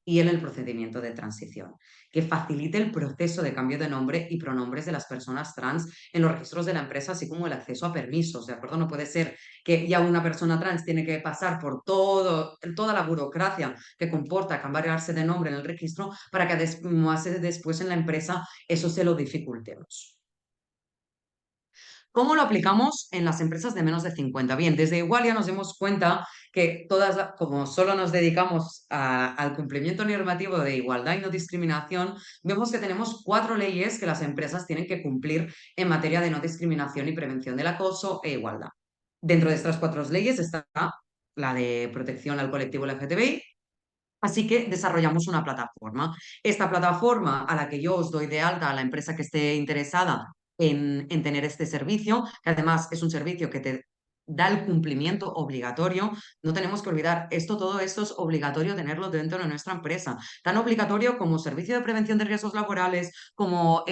y en el procedimiento de transición, que facilite el proceso de cambio de nombre y pronombres de las personas trans en los registros de la empresa, así como el acceso a permisos, ¿de acuerdo? No puede ser que ya una persona trans tiene que pasar por toda la burocracia que comporta cambiarse de nombre en el registro para que después en la empresa eso se lo dificultemos. ¿Cómo lo aplicamos en las empresas de menos de 50? Bien, desde Igualia nos dimos cuenta que como solo nos dedicamos al cumplimiento normativo de igualdad y no discriminación, vemos que tenemos 4 leyes que las empresas tienen que cumplir en materia de no discriminación y prevención del acoso e igualdad. Dentro de estas 4 leyes está la de protección al colectivo LGTBI. Así que desarrollamos una plataforma. Esta plataforma a la que yo os doy de alta a la empresa que esté interesada en tener este servicio, que además es un servicio que te da el cumplimiento obligatorio. No tenemos que olvidar, todo esto es obligatorio tenerlo dentro de nuestra empresa. Tan obligatorio como servicio de prevención de riesgos laborales, como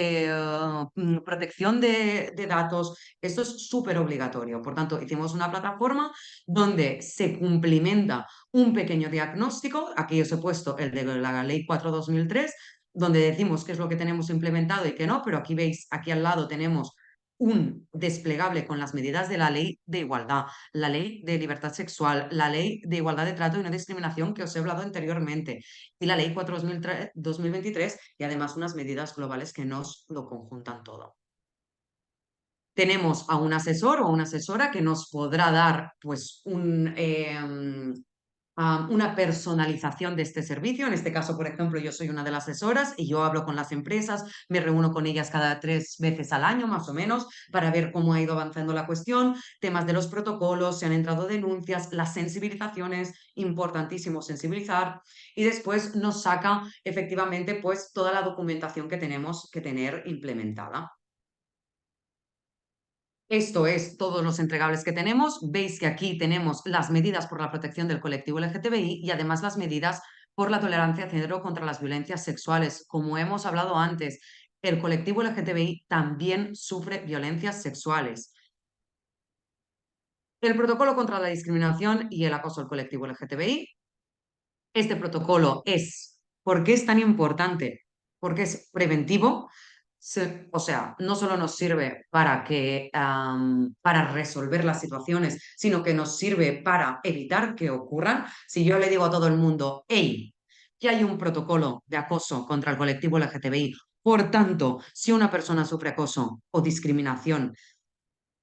protección de datos. Esto es súper obligatorio. Por tanto, hicimos una plataforma donde se cumplimenta un pequeño diagnóstico. Aquí os he puesto el de la Ley 4/2003, donde decimos qué es lo que tenemos implementado y qué no, pero aquí veis, aquí al lado tenemos un desplegable con las medidas de la Ley de Igualdad, la Ley de Libertad Sexual, la Ley de Igualdad de Trato y No Discriminación que os he hablado anteriormente, y la Ley 4/2023, y además unas medidas globales que nos lo conjuntan todo. Tenemos a un asesor o una asesora que nos podrá dar pues, una personalización de este servicio. En este caso, por ejemplo, yo soy una de las asesoras y yo hablo con las empresas, me reúno con ellas cada 3 veces al año, más o menos, para ver cómo ha ido avanzando la cuestión, temas de los protocolos, si han entrado denuncias, las sensibilizaciones, importantísimo sensibilizar, y después nos saca efectivamente pues toda la documentación que tenemos que tener implementada. Esto es todos los entregables que tenemos. Veis que aquí tenemos las medidas por la protección del colectivo LGTBI y además las medidas por la tolerancia cero contra las violencias sexuales. Como hemos hablado antes, el colectivo LGTBI también sufre violencias sexuales. El protocolo contra la discriminación y el acoso al colectivo LGTBI. Este protocolo ¿por qué es tan importante? Porque es preventivo. O sea, no solo nos sirve para resolver las situaciones, sino que nos sirve para evitar que ocurran. Si yo le digo a todo el mundo, hey, que hay un protocolo de acoso contra el colectivo LGTBI, por tanto, si una persona sufre acoso o discriminación,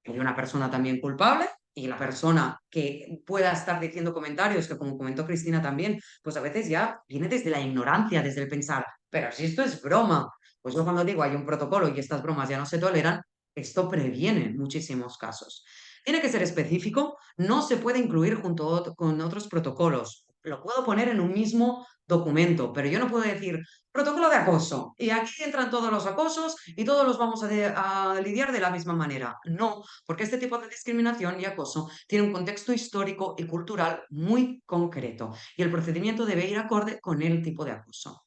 hay una persona también culpable, y la persona que pueda estar diciendo comentarios, que como comentó Cristina también, pues a veces ya viene desde la ignorancia, desde el pensar, pero si esto es broma, pues yo cuando digo hay un protocolo y estas bromas ya no se toleran, esto previene muchísimos casos. Tiene que ser específico, no se puede incluir junto con otros protocolos. Lo puedo poner en un mismo documento, pero yo no puedo decir protocolo de acoso y aquí entran todos los acosos y todos los vamos a lidiar de la misma manera. No, porque este tipo de discriminación y acoso tiene un contexto histórico y cultural muy concreto y el procedimiento debe ir acorde con el tipo de acoso.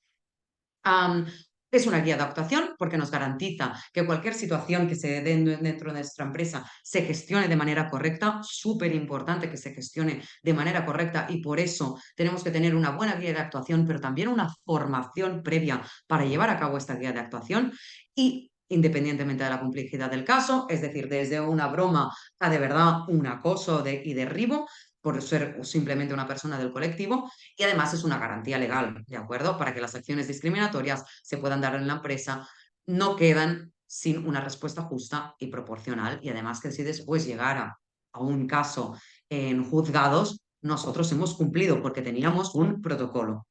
Es una guía de actuación porque nos garantiza que cualquier situación que se dé dentro de nuestra empresa se gestione de manera correcta, súper importante que se gestione de manera correcta y por eso tenemos que tener una buena guía de actuación, pero también una formación previa para llevar a cabo esta guía de actuación y independientemente de la complejidad del caso, es decir, desde una broma a de verdad un acoso y derribo por ser simplemente una persona del colectivo y además es una garantía legal, ¿de acuerdo? Para que las acciones discriminatorias se puedan dar en la empresa, no quedan sin una respuesta justa y proporcional y además que si después llegara a un caso en juzgados, nosotros hemos cumplido porque teníamos un protocolo.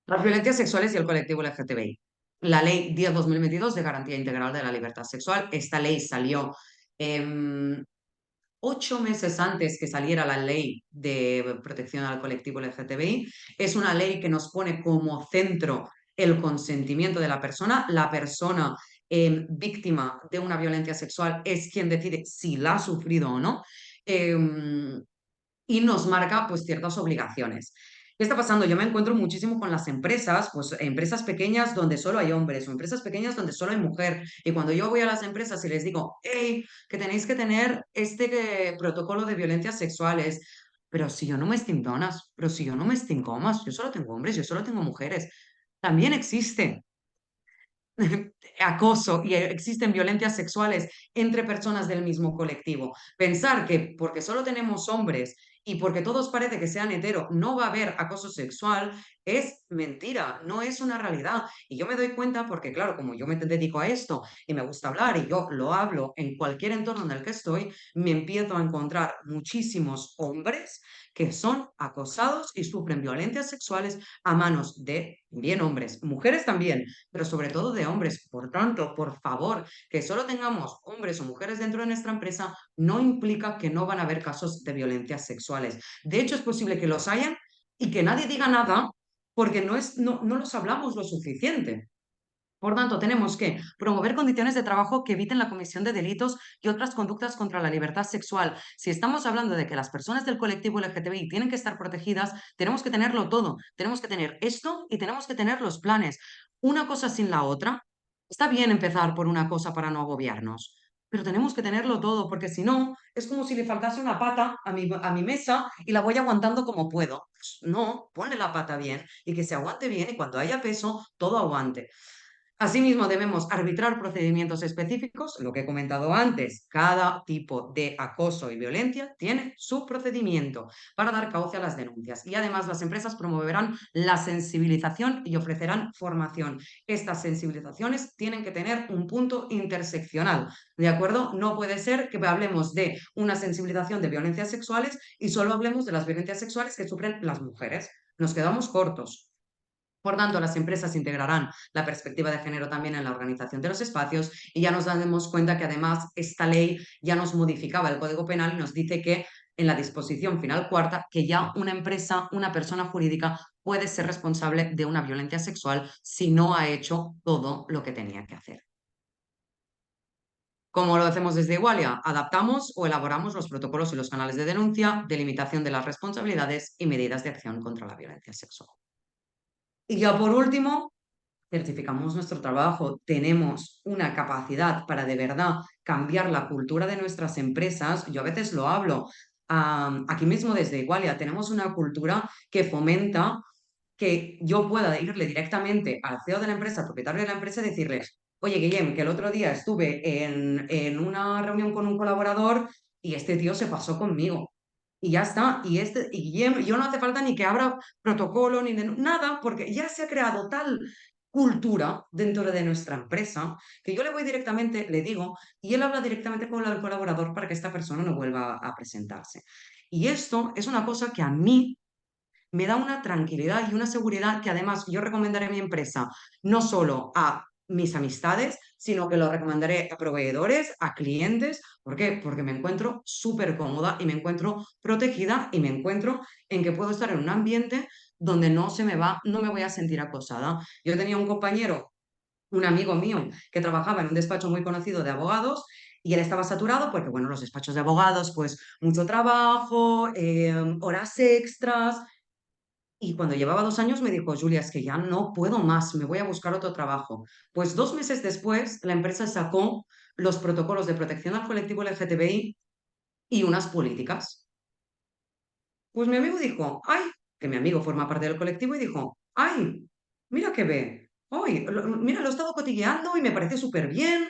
Las violencias sexuales y el colectivo LGTBI. La Ley 10/2022 de Garantía Integral de la Libertad Sexual. Esta ley salió 8 meses antes que saliera la ley de protección al colectivo LGTBI. Es una ley que nos pone como centro el consentimiento de la persona. La persona víctima de una violencia sexual es quien decide si la ha sufrido o no. Y nos marca pues ciertas obligaciones. ¿Qué está pasando? Yo me encuentro muchísimo con las empresas, pues empresas pequeñas donde solo hay hombres o empresas pequeñas donde solo hay mujer. Y cuando yo voy a las empresas y les digo, hey, que tenéis que tener este protocolo de violencias sexuales, pero si yo no me estim dones, pero si yo no me estim homes, yo solo tengo hombres, yo solo tengo mujeres. También existe acoso y existen violencias sexuales entre personas del mismo colectivo. Pensar que porque solo tenemos hombres y porque todos parece que sean hetero, no va a haber acoso sexual, es mentira, no es una realidad. Y yo me doy cuenta porque, claro, como yo me dedico a esto y me gusta hablar y yo lo hablo en cualquier entorno en el que estoy, me empiezo a encontrar muchísimos hombres que son acosados y sufren violencias sexuales a manos de, bien hombres, mujeres también, pero sobre todo de hombres. Por tanto, por favor, que solo tengamos hombres o mujeres dentro de nuestra empresa no implica que no van a haber casos de violencias sexuales. De hecho, es posible que los hayan y que nadie diga nada porque no los hablamos lo suficiente. Por tanto, tenemos que promover condiciones de trabajo que eviten la comisión de delitos y otras conductas contra la libertad sexual. Si estamos hablando de que las personas del colectivo LGTBI tienen que estar protegidas, tenemos que tenerlo todo. Tenemos que tener esto y tenemos que tener los planes. Una cosa sin la otra. Está bien empezar por una cosa para no agobiarnos, pero tenemos que tenerlo todo, porque si no, es como si le faltase una pata a mi mesa y la voy aguantando como puedo. Pues no, ponle la pata bien y que se aguante bien y cuando haya peso, todo aguante. Asimismo, debemos arbitrar procedimientos específicos, lo que he comentado antes, cada tipo de acoso y violencia tiene su procedimiento para dar cauce a las denuncias y además las empresas promoverán la sensibilización y ofrecerán formación. Estas sensibilizaciones tienen que tener un punto interseccional, ¿de acuerdo? No puede ser que hablemos de una sensibilización de violencias sexuales y solo hablemos de las violencias sexuales que sufren las mujeres. Nos quedamos cortos. Por tanto, las empresas integrarán la perspectiva de género también en la organización de los espacios y ya nos damos cuenta que además esta ley ya nos modificaba el Código Penal y nos dice que en la disposición final cuarta que ya una empresa, una persona jurídica puede ser responsable de una violencia sexual si no ha hecho todo lo que tenía que hacer. ¿Cómo lo hacemos desde Igualia? Adaptamos o elaboramos los protocolos y los canales de denuncia, delimitación de las responsabilidades y medidas de acción contra la violencia sexual. Y ya por último, certificamos nuestro trabajo, tenemos una capacidad para de verdad cambiar la cultura de nuestras empresas. Yo a veces lo hablo aquí mismo desde Igualia, tenemos una cultura que fomenta que yo pueda irle directamente al CEO de la empresa, al propietario de la empresa, y decirle, oye, Guillem, que el otro día estuve en una reunión con un colaborador y este tío se pasó conmigo. Y ya está. Y Guillem, yo no hace falta ni que abra protocolo ni nada, porque ya se ha creado tal cultura dentro de nuestra empresa que yo le voy directamente, le digo, y él habla directamente con el colaborador para que esta persona no vuelva a presentarse. Y esto es una cosa que a mí me da una tranquilidad y una seguridad que además yo recomendaré a mi empresa no solo a mis amistades, sino que lo recomendaré a proveedores, a clientes. ¿Por qué? Porque me encuentro súper cómoda y me encuentro protegida y me encuentro en que puedo estar en un ambiente donde no me voy a sentir acosada. Yo tenía un compañero, un amigo mío, que trabajaba en un despacho muy conocido de abogados y él estaba saturado porque, bueno, los despachos de abogados, pues mucho trabajo, horas extras. Y cuando llevaba 2 años me dijo, Julia, es que ya no puedo más, me voy a buscar otro trabajo. Pues 2 meses después, la empresa sacó los protocolos de protección al colectivo LGTBI y unas políticas. Pues mi amigo dijo, ay, que mi amigo forma parte del colectivo y dijo, ay, mira qué ve, ay, mira, lo he estado cotilleando y me parece súper bien.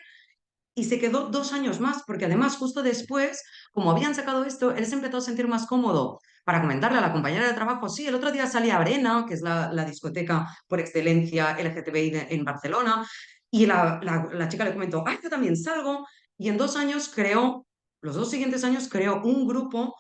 Y se quedó 2 años más, porque además justo después, como habían sacado esto, él se empezó a sentir más cómodo para comentarle a la compañera de trabajo, sí, el otro día salí a Arena, que es la discoteca por excelencia LGTBI en Barcelona, y la chica le comentó, ay, yo también salgo, y en 2 años creó, los 2 siguientes años creó un grupo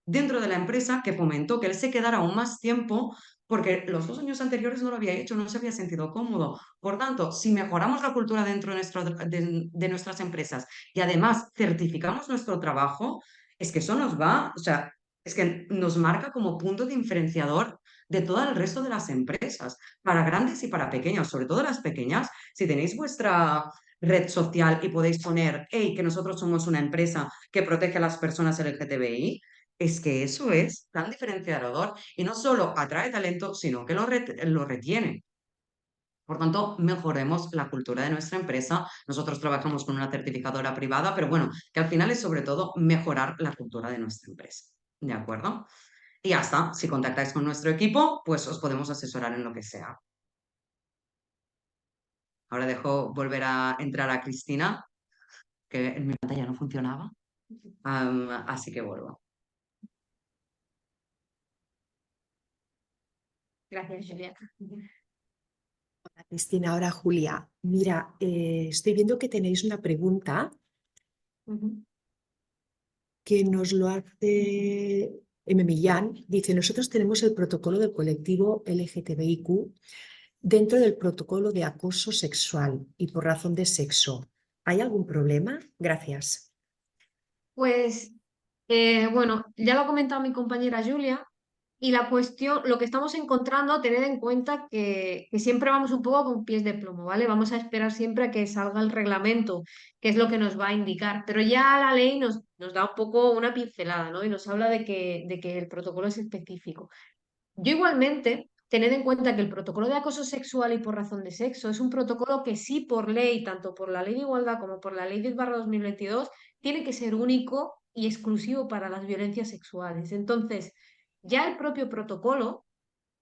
dentro de la empresa que fomentó que él se quedara aún más tiempo porque los 2 años anteriores no lo había hecho, no se había sentido cómodo. Por tanto, si mejoramos la cultura dentro de nuestras empresas y además certificamos nuestro trabajo, es que eso nos va, o sea, es que nos marca como punto diferenciador de todo el resto de las empresas, para grandes y para pequeñas, sobre todo las pequeñas. Si tenéis vuestra red social y podéis poner, hey, que nosotros somos una empresa que protege a las personas LGTBI, es que eso es tan diferenciador y no solo atrae talento, sino que lo retiene. Por tanto, mejoremos la cultura de nuestra empresa. Nosotros trabajamos con una certificadora privada, pero bueno, que al final es sobre todo mejorar la cultura de nuestra empresa. ¿De acuerdo? Y ya está. Si contactáis con nuestro equipo, pues os podemos asesorar en lo que sea. Ahora dejo volver a entrar a Cristina, que en mi pantalla no funcionaba. Así que vuelvo. Gracias, Julia. Hola, Cristina, ahora Julia. Mira, estoy viendo que tenéis una pregunta que nos lo hace Millán. Dice, nosotros tenemos el protocolo del colectivo LGTBIQ dentro del protocolo de acoso sexual y por razón de sexo. ¿Hay algún problema? Gracias. Pues, bueno, ya lo ha comentado mi compañera Julia, y la cuestión, lo que estamos encontrando, tened en cuenta que siempre vamos un poco con pies de plomo, ¿vale? Vamos a esperar siempre a que salga el reglamento, que es lo que nos va a indicar, pero ya la ley nos da un poco una pincelada, ¿no? Y nos habla de que el protocolo es específico. Yo igualmente, tened en cuenta que el protocolo de acoso sexual y por razón de sexo es un protocolo que sí por ley, tanto por la ley de igualdad como por la ley 10/2022, tiene que ser único y exclusivo para las violencias sexuales. Entonces, ya el propio protocolo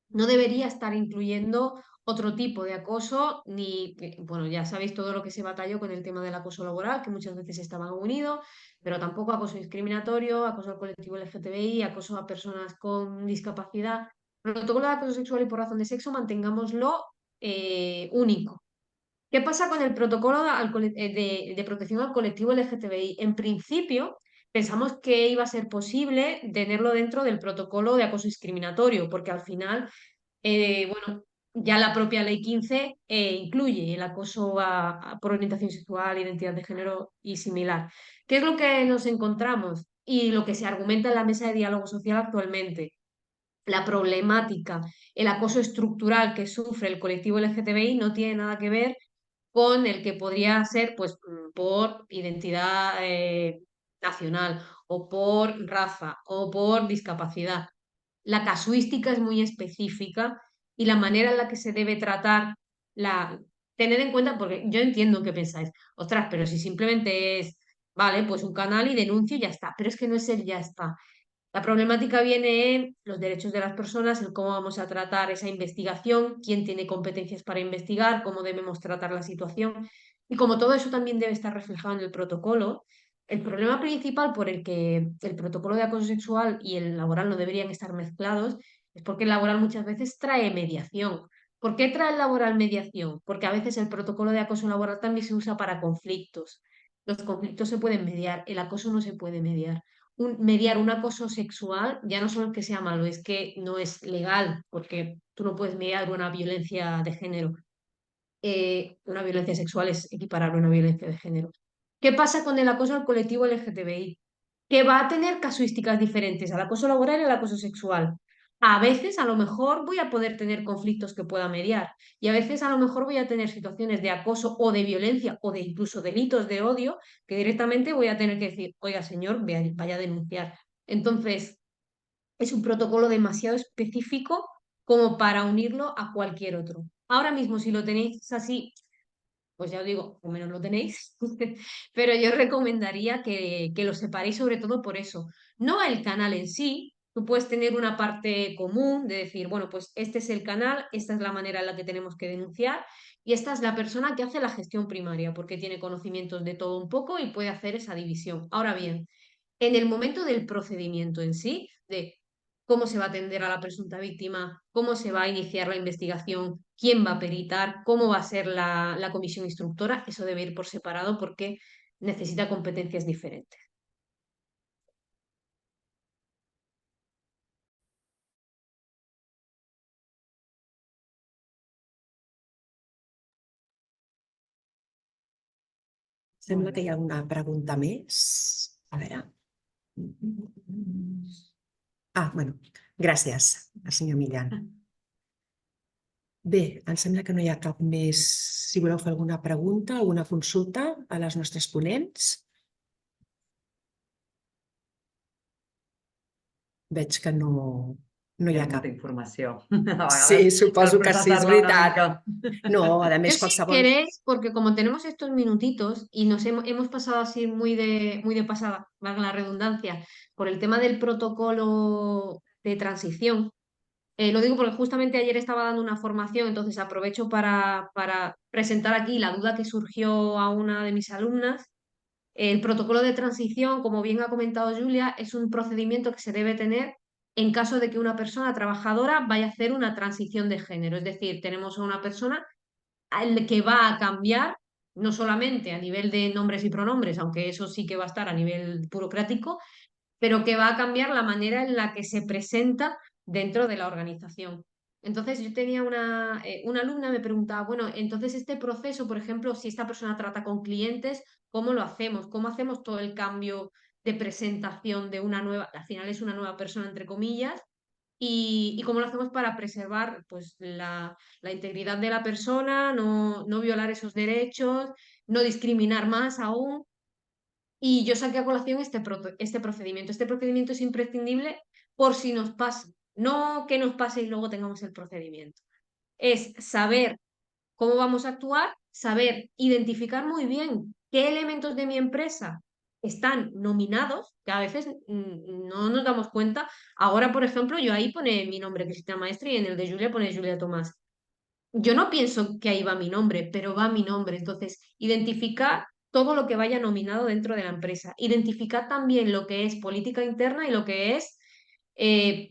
no debería estar incluyendo otro tipo de acoso, ni, bueno, ya sabéis todo lo que se batalló con el tema del acoso laboral, que muchas veces estaban unidos, pero tampoco acoso discriminatorio, acoso al colectivo LGTBI, acoso a personas con discapacidad. El protocolo de acoso sexual y por razón de sexo mantengámoslo único. ¿Qué pasa con el protocolo de protección al colectivo LGTBI? En principio, pensamos que iba a ser posible tenerlo dentro del protocolo de acoso discriminatorio, porque al final, bueno, ya la propia ley 15 incluye el acoso por orientación sexual, identidad de género y similar. ¿Qué es lo que nos encontramos? Y lo que se argumenta en la mesa de diálogo social actualmente. La problemática, el acoso estructural que sufre el colectivo LGTBI no tiene nada que ver con el que podría ser pues, por identidad nacional o por raza o por discapacidad. La casuística es muy específica y la manera en la que se debe tratar la... Tened en cuenta, porque yo entiendo que pensáis, ostras, pero si simplemente es, vale, pues un canal y denuncio y ya está, pero es que no es el ya está. La problemática viene en los derechos de las personas, en cómo vamos a tratar esa investigación, quién tiene competencias para investigar, cómo debemos tratar la situación. Y como todo eso también debe estar reflejado en el protocolo, el problema principal por el que el protocolo de acoso sexual y el laboral no deberían estar mezclados es porque el laboral muchas veces trae mediación. ¿Por qué trae el laboral mediación? Porque a veces el protocolo de acoso laboral también se usa para conflictos. Los conflictos se pueden mediar, el acoso no se puede mediar. Mediar un acoso sexual ya no solo es que sea malo, es que no es legal, porque tú no puedes mediar una violencia de género. Una violencia sexual es equiparable a una violencia de género. ¿Qué pasa con el acoso al colectivo LGTBI? Que va a tener casuísticas diferentes al acoso laboral y al acoso sexual. A veces, a lo mejor, voy a poder tener conflictos que pueda mediar y a veces, a lo mejor, voy a tener situaciones de acoso o de violencia o de incluso delitos de odio que directamente voy a tener que decir, oiga, señor, vaya a denunciar. Entonces, es un protocolo demasiado específico como para unirlo a cualquier otro. Ahora mismo, si lo tenéis así, pues ya os digo, o menos lo tenéis, pero yo recomendaría que lo separéis sobre todo por eso. No el canal en sí, tú puedes tener una parte común de decir, bueno, pues este es el canal, esta es la manera en la que tenemos que denunciar y esta es la persona que hace la gestión primaria, porque tiene conocimientos de todo un poco y puede hacer esa división. Ahora bien, en el momento del procedimiento en sí, de cómo se va a atender a la presunta víctima, cómo se va a iniciar la investigación, quién va a peritar, cómo va a ser la comisión instructora, eso debe ir por separado porque necesita competencias diferentes. Sembla que hi ha una pregunta més. A veure. Bueno, gràcies, senyor Millan. Bé, em sembla que no hi ha cap més. Si voleu fer alguna pregunta, alguna consulta a les nostres ponents. Veig que no hi ha cap. Molta informació. Sí, suposo que sí, és veritat. No, a Yo més, si qualsevol... queréis, porque como tenemos estos minutitos y nos hemos pasado así muy de pasada, valga la redundancia, por el tema del protocolo de transición. Lo digo porque justamente ayer estaba dando una formación, entonces aprovecho para presentar aquí la duda que surgió a una de mis alumnas. El protocolo de transición, como bien ha comentado Julia, es un procedimiento que se debe tener en caso de que una persona trabajadora vaya a hacer una transición de género. Es decir, tenemos a una persona que va a cambiar no solamente a nivel de nombres y pronombres, aunque eso sí que va a estar a nivel burocrático, pero que va a cambiar la manera en la que se presenta dentro de la organización. Entonces yo tenía una alumna me preguntaba, bueno, entonces este proceso, por ejemplo, si esta persona trata con clientes, ¿cómo lo hacemos? ¿Cómo hacemos todo el cambio de presentación de una nueva, al final es una nueva persona entre comillas, y cómo lo hacemos para preservar pues, la integridad de la persona, no violar esos derechos, no discriminar más aún? Y yo saqué a colación este procedimiento. Este procedimiento es imprescindible por si nos pasa. No que nos pase y luego tengamos el procedimiento. Es saber cómo vamos a actuar, saber identificar muy bien qué elementos de mi empresa están nominados, que a veces no nos damos cuenta. Ahora, por ejemplo, yo ahí pone mi nombre, Cristina Maestre, y en el de Julia pone Julia Tomás. Yo no pienso que ahí va mi nombre, pero va mi nombre. Entonces, identificar todo lo que vaya nominado dentro de la empresa. Identificar también lo que es política interna y lo que es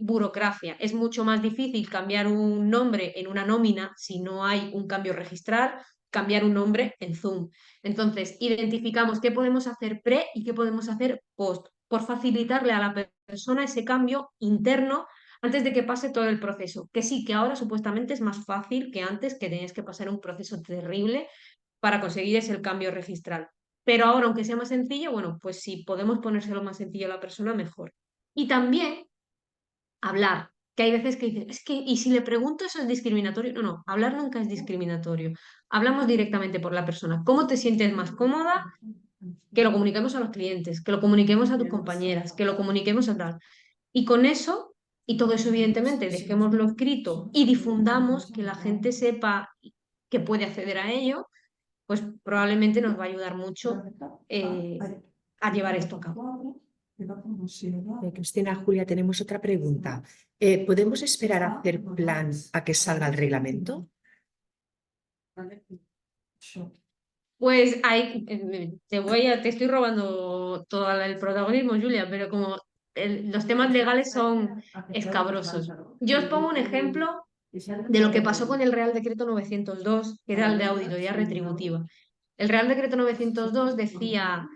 burocracia. Es mucho más difícil cambiar un nombre en una nómina si no hay un cambio registral, cambiar un nombre en Zoom. Entonces, identificamos qué podemos hacer pre y qué podemos hacer post, por facilitarle a la persona ese cambio interno antes de que pase todo el proceso. Que sí, que ahora supuestamente es más fácil que antes, que tenías que pasar un proceso terrible para conseguir ese cambio registral. Pero ahora, aunque sea más sencillo, bueno, pues si podemos ponérselo más sencillo a la persona, mejor. Y también hablar, que hay veces que dicen, es que, ¿y si le pregunto eso es discriminatorio? No, no, hablar nunca es discriminatorio. Hablamos directamente por la persona. ¿Cómo te sientes más cómoda? Que lo comuniquemos a los clientes, que lo comuniquemos a tus compañeras, que lo comuniquemos a tal. Y con eso, y todo eso evidentemente, dejémoslo escrito y difundamos que la gente sepa que puede acceder a ello, pues probablemente nos va a ayudar mucho a llevar esto a cabo. Cristina, Julia, tenemos otra pregunta. ¿Podemos esperar a hacer plan a que salga el reglamento? Pues ahí te estoy robando todo el protagonismo, Julia, pero como los temas legales son escabrosos. Yo os pongo un ejemplo de lo que pasó con el Real Decreto 902, que era el de auditoría retributiva. El Real Decreto 902 decía,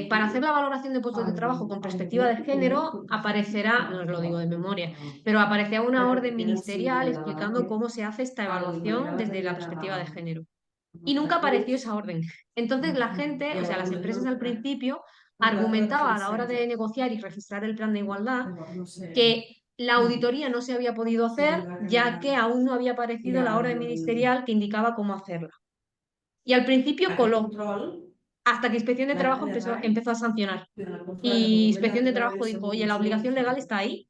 para hacer la valoración de puestos de trabajo con perspectiva de género, aparecerá, no os lo digo de memoria, pero aparecía una orden ministerial explicando cómo se hace esta evaluación desde la perspectiva de género. Y nunca apareció esa orden. Entonces la gente, o sea, las empresas al principio argumentaban a la hora de negociar y registrar el plan de igualdad que la auditoría no se había podido hacer ya que aún no había aparecido la orden ministerial que indicaba cómo hacerla. Y al principio coló, hasta que Inspección de Trabajo empezó a sancionar. Y Inspección de Trabajo dijo, oye, la obligación legal está ahí,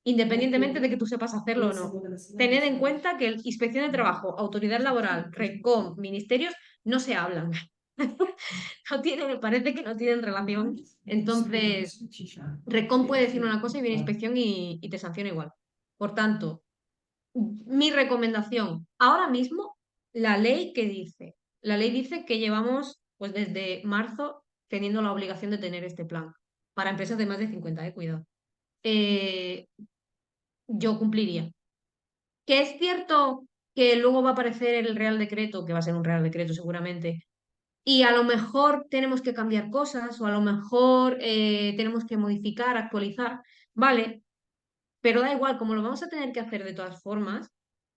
independientemente de que tú sepas hacerlo o no. Tened en cuenta que Inspección de Trabajo, Autoridad Laboral, RECOM, ministerios, no se hablan. No tienen, me parece que no tienen relación. Entonces, RECOM puede decir una cosa y viene Inspección y te sanciona igual. Por tanto, mi recomendación, ahora mismo, la ley que dice, la ley dice que llevamos pues desde marzo teniendo la obligación de tener este plan para empresas de más de 50, cuidado. Yo cumpliría. Que es cierto que luego va a aparecer el Real Decreto, que va a ser un Real Decreto seguramente, y a lo mejor tenemos que cambiar cosas o a lo mejor tenemos que modificar, actualizar, vale, pero da igual, como lo vamos a tener que hacer de todas formas,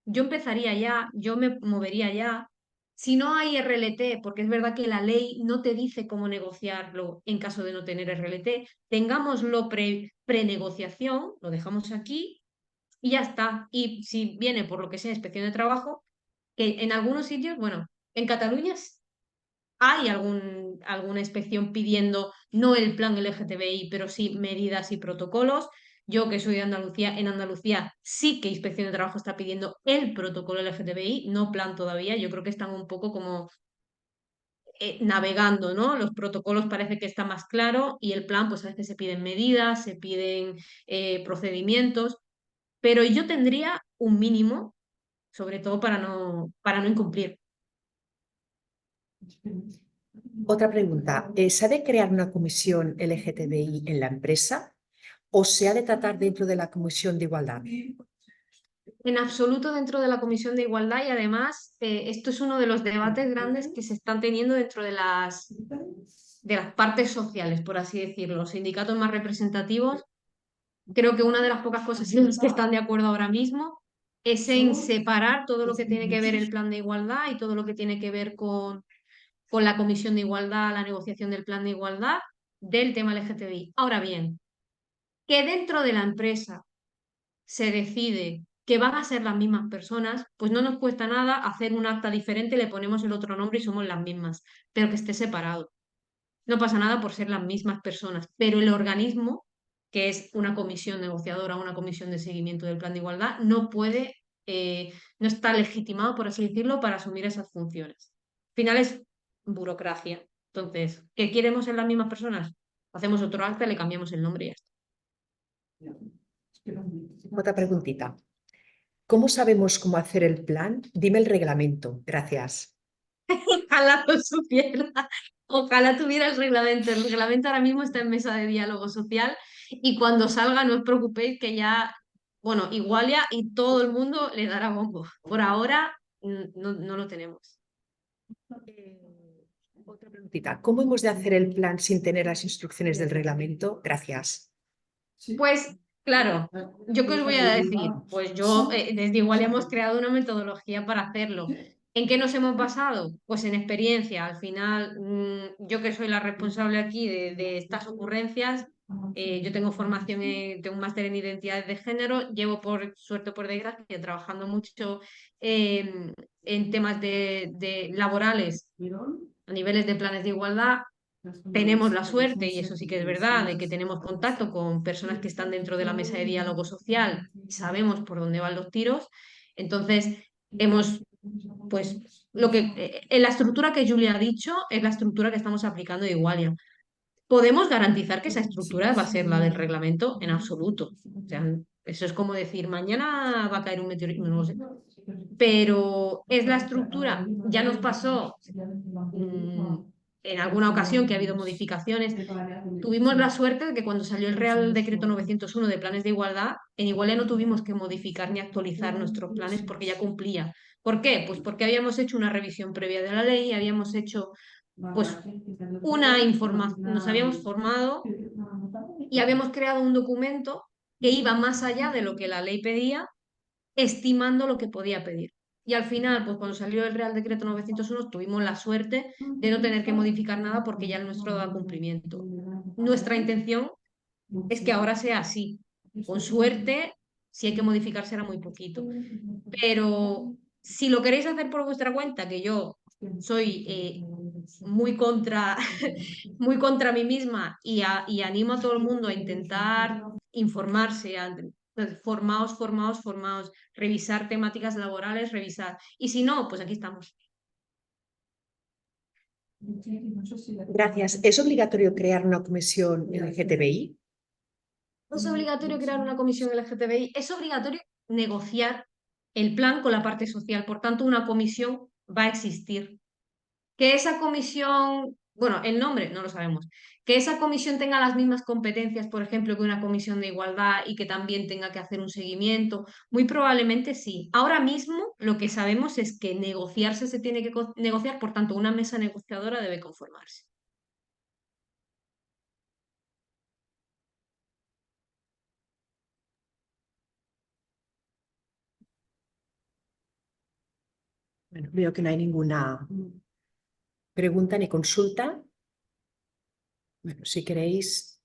yo empezaría ya, yo me movería ya. Si no hay RLT, porque es verdad que la ley no te dice cómo negociarlo en caso de no tener RLT, tengámoslo pre-negociación, lo dejamos aquí y ya está. Y si viene por lo que sea Inspección de Trabajo, que en algunos sitios, bueno, en Cataluña hay alguna inspección pidiendo no el plan LGTBI, pero sí medidas y protocolos. Yo que soy de Andalucía, en Andalucía sí que Inspección de Trabajo está pidiendo el protocolo LGTBI, no plan todavía. Yo creo que están un poco como navegando, ¿no? Los protocolos parece que está más claro y el plan, pues a veces se piden medidas, se piden procedimientos, pero yo tendría un mínimo, sobre todo para no incumplir. Otra pregunta, ¿se ha de crear una comisión LGTBI en la empresa o se ha de tratar dentro de la Comisión de Igualdad? En absoluto dentro de la Comisión de Igualdad y además esto es uno de los debates grandes que se están teniendo dentro de las partes sociales, por así decirlo, los sindicatos más representativos. Creo que una de las pocas cosas en las que están de acuerdo ahora mismo es en separar todo lo que tiene que ver el plan de igualdad y todo lo que tiene que ver con la Comisión de Igualdad, la negociación del plan de igualdad del tema LGTBI. Ahora bien, que dentro de la empresa se decide que van a ser las mismas personas, pues no nos cuesta nada hacer un acta diferente, le ponemos el otro nombre y somos las mismas, pero que esté separado. No pasa nada por ser las mismas personas, pero el organismo, que es una comisión negociadora, una comisión de seguimiento del plan de igualdad, no está legitimado, por así decirlo, para asumir esas funciones. Al final es burocracia. Entonces, ¿qué queremos ser las mismas personas? Hacemos otro acta, le cambiamos el nombre y ya está. Otra preguntita. ¿Cómo sabemos cómo hacer el plan? Dime el reglamento. Gracias. Ojalá lo supiera. Ojalá tuviera el reglamento. El reglamento ahora mismo está en mesa de diálogo social y cuando salga no os preocupéis que ya, bueno, Igualia y todo el mundo le dará bombo. Por ahora no lo tenemos. Otra preguntita. ¿Cómo hemos de hacer el plan sin tener las instrucciones del reglamento? Gracias. Pues claro, ¿yo qué os voy a decir? Pues yo desde Igualia hemos creado una metodología para hacerlo. ¿En qué nos hemos basado? Pues en experiencia. Al final, yo que soy la responsable aquí de estas ocurrencias, yo tengo formación, tengo un máster en identidades de género, llevo por suerte o por desgracia trabajando mucho en temas de laborales a niveles de planes de igualdad. Tenemos la suerte, y eso sí que es verdad, de que tenemos contacto con personas que están dentro de la mesa de diálogo social y sabemos por dónde van los tiros. Entonces, pues, en la estructura que Julia ha dicho es la estructura que estamos aplicando de Igualia. ¿Podemos garantizar que esa estructura va a ser la del reglamento? En absoluto. O sea, eso es como decir, mañana va a caer un meteorito, no lo sé. Pero es la estructura, ya nos pasó en alguna ocasión que ha habido modificaciones. Tuvimos la suerte de que cuando salió el Real Decreto 901 de planes de igualdad, en Igualdad no tuvimos que modificar ni actualizar nuestros planes porque ya cumplía. ¿Por qué? Pues porque habíamos hecho una revisión previa de la ley, habíamos hecho pues una información, nos habíamos formado y habíamos creado un documento que iba más allá de lo que la ley pedía, estimando lo que podía pedir. Y al final, pues cuando salió el Real Decreto 901, tuvimos la suerte de no tener que modificar nada porque ya el nuestro da cumplimiento. Nuestra intención es que ahora sea así. Con suerte, si hay que modificar será muy poquito. Pero si lo queréis hacer por vuestra cuenta, que yo soy muy contra, muy contra mí misma y animo a todo el mundo a intentar informarse, Entonces, formaos, revisar temáticas laborales, revisar. Y si no, pues aquí estamos. Gracias. ¿Es obligatorio crear una comisión LGTBI? ¿Es obligatorio crear una comisión LGTBI? Es obligatorio negociar el plan con la parte social. Por tanto, una comisión va a existir. Que esa comisión, bueno, el nombre no lo sabemos. Que esa comisión tenga las mismas competencias, por ejemplo, que una comisión de igualdad y que también tenga que hacer un seguimiento. Muy probablemente sí. Ahora mismo lo que sabemos es que negociarse se tiene que negociar, por tanto, una mesa negociadora debe conformarse. Bueno, veo que no hay ninguna pregunta ni consulta. Bueno, si queréis,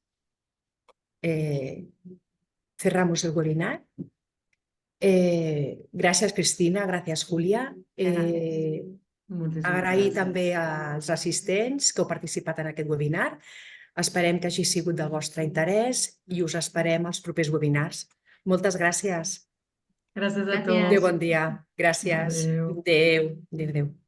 cerramos el webinar. Gràcies, Cristina, gràcies, Júlia. Agrair també als assistents que heu participat en aquest webinar. Esperem que hagi sigut del vostre interès i us esperem als propers webinars. Moltes gràcies. Gràcies a Gràcies. tots. Adéu, bon dia. Gràcies. Adéu. Adéu. Adéu.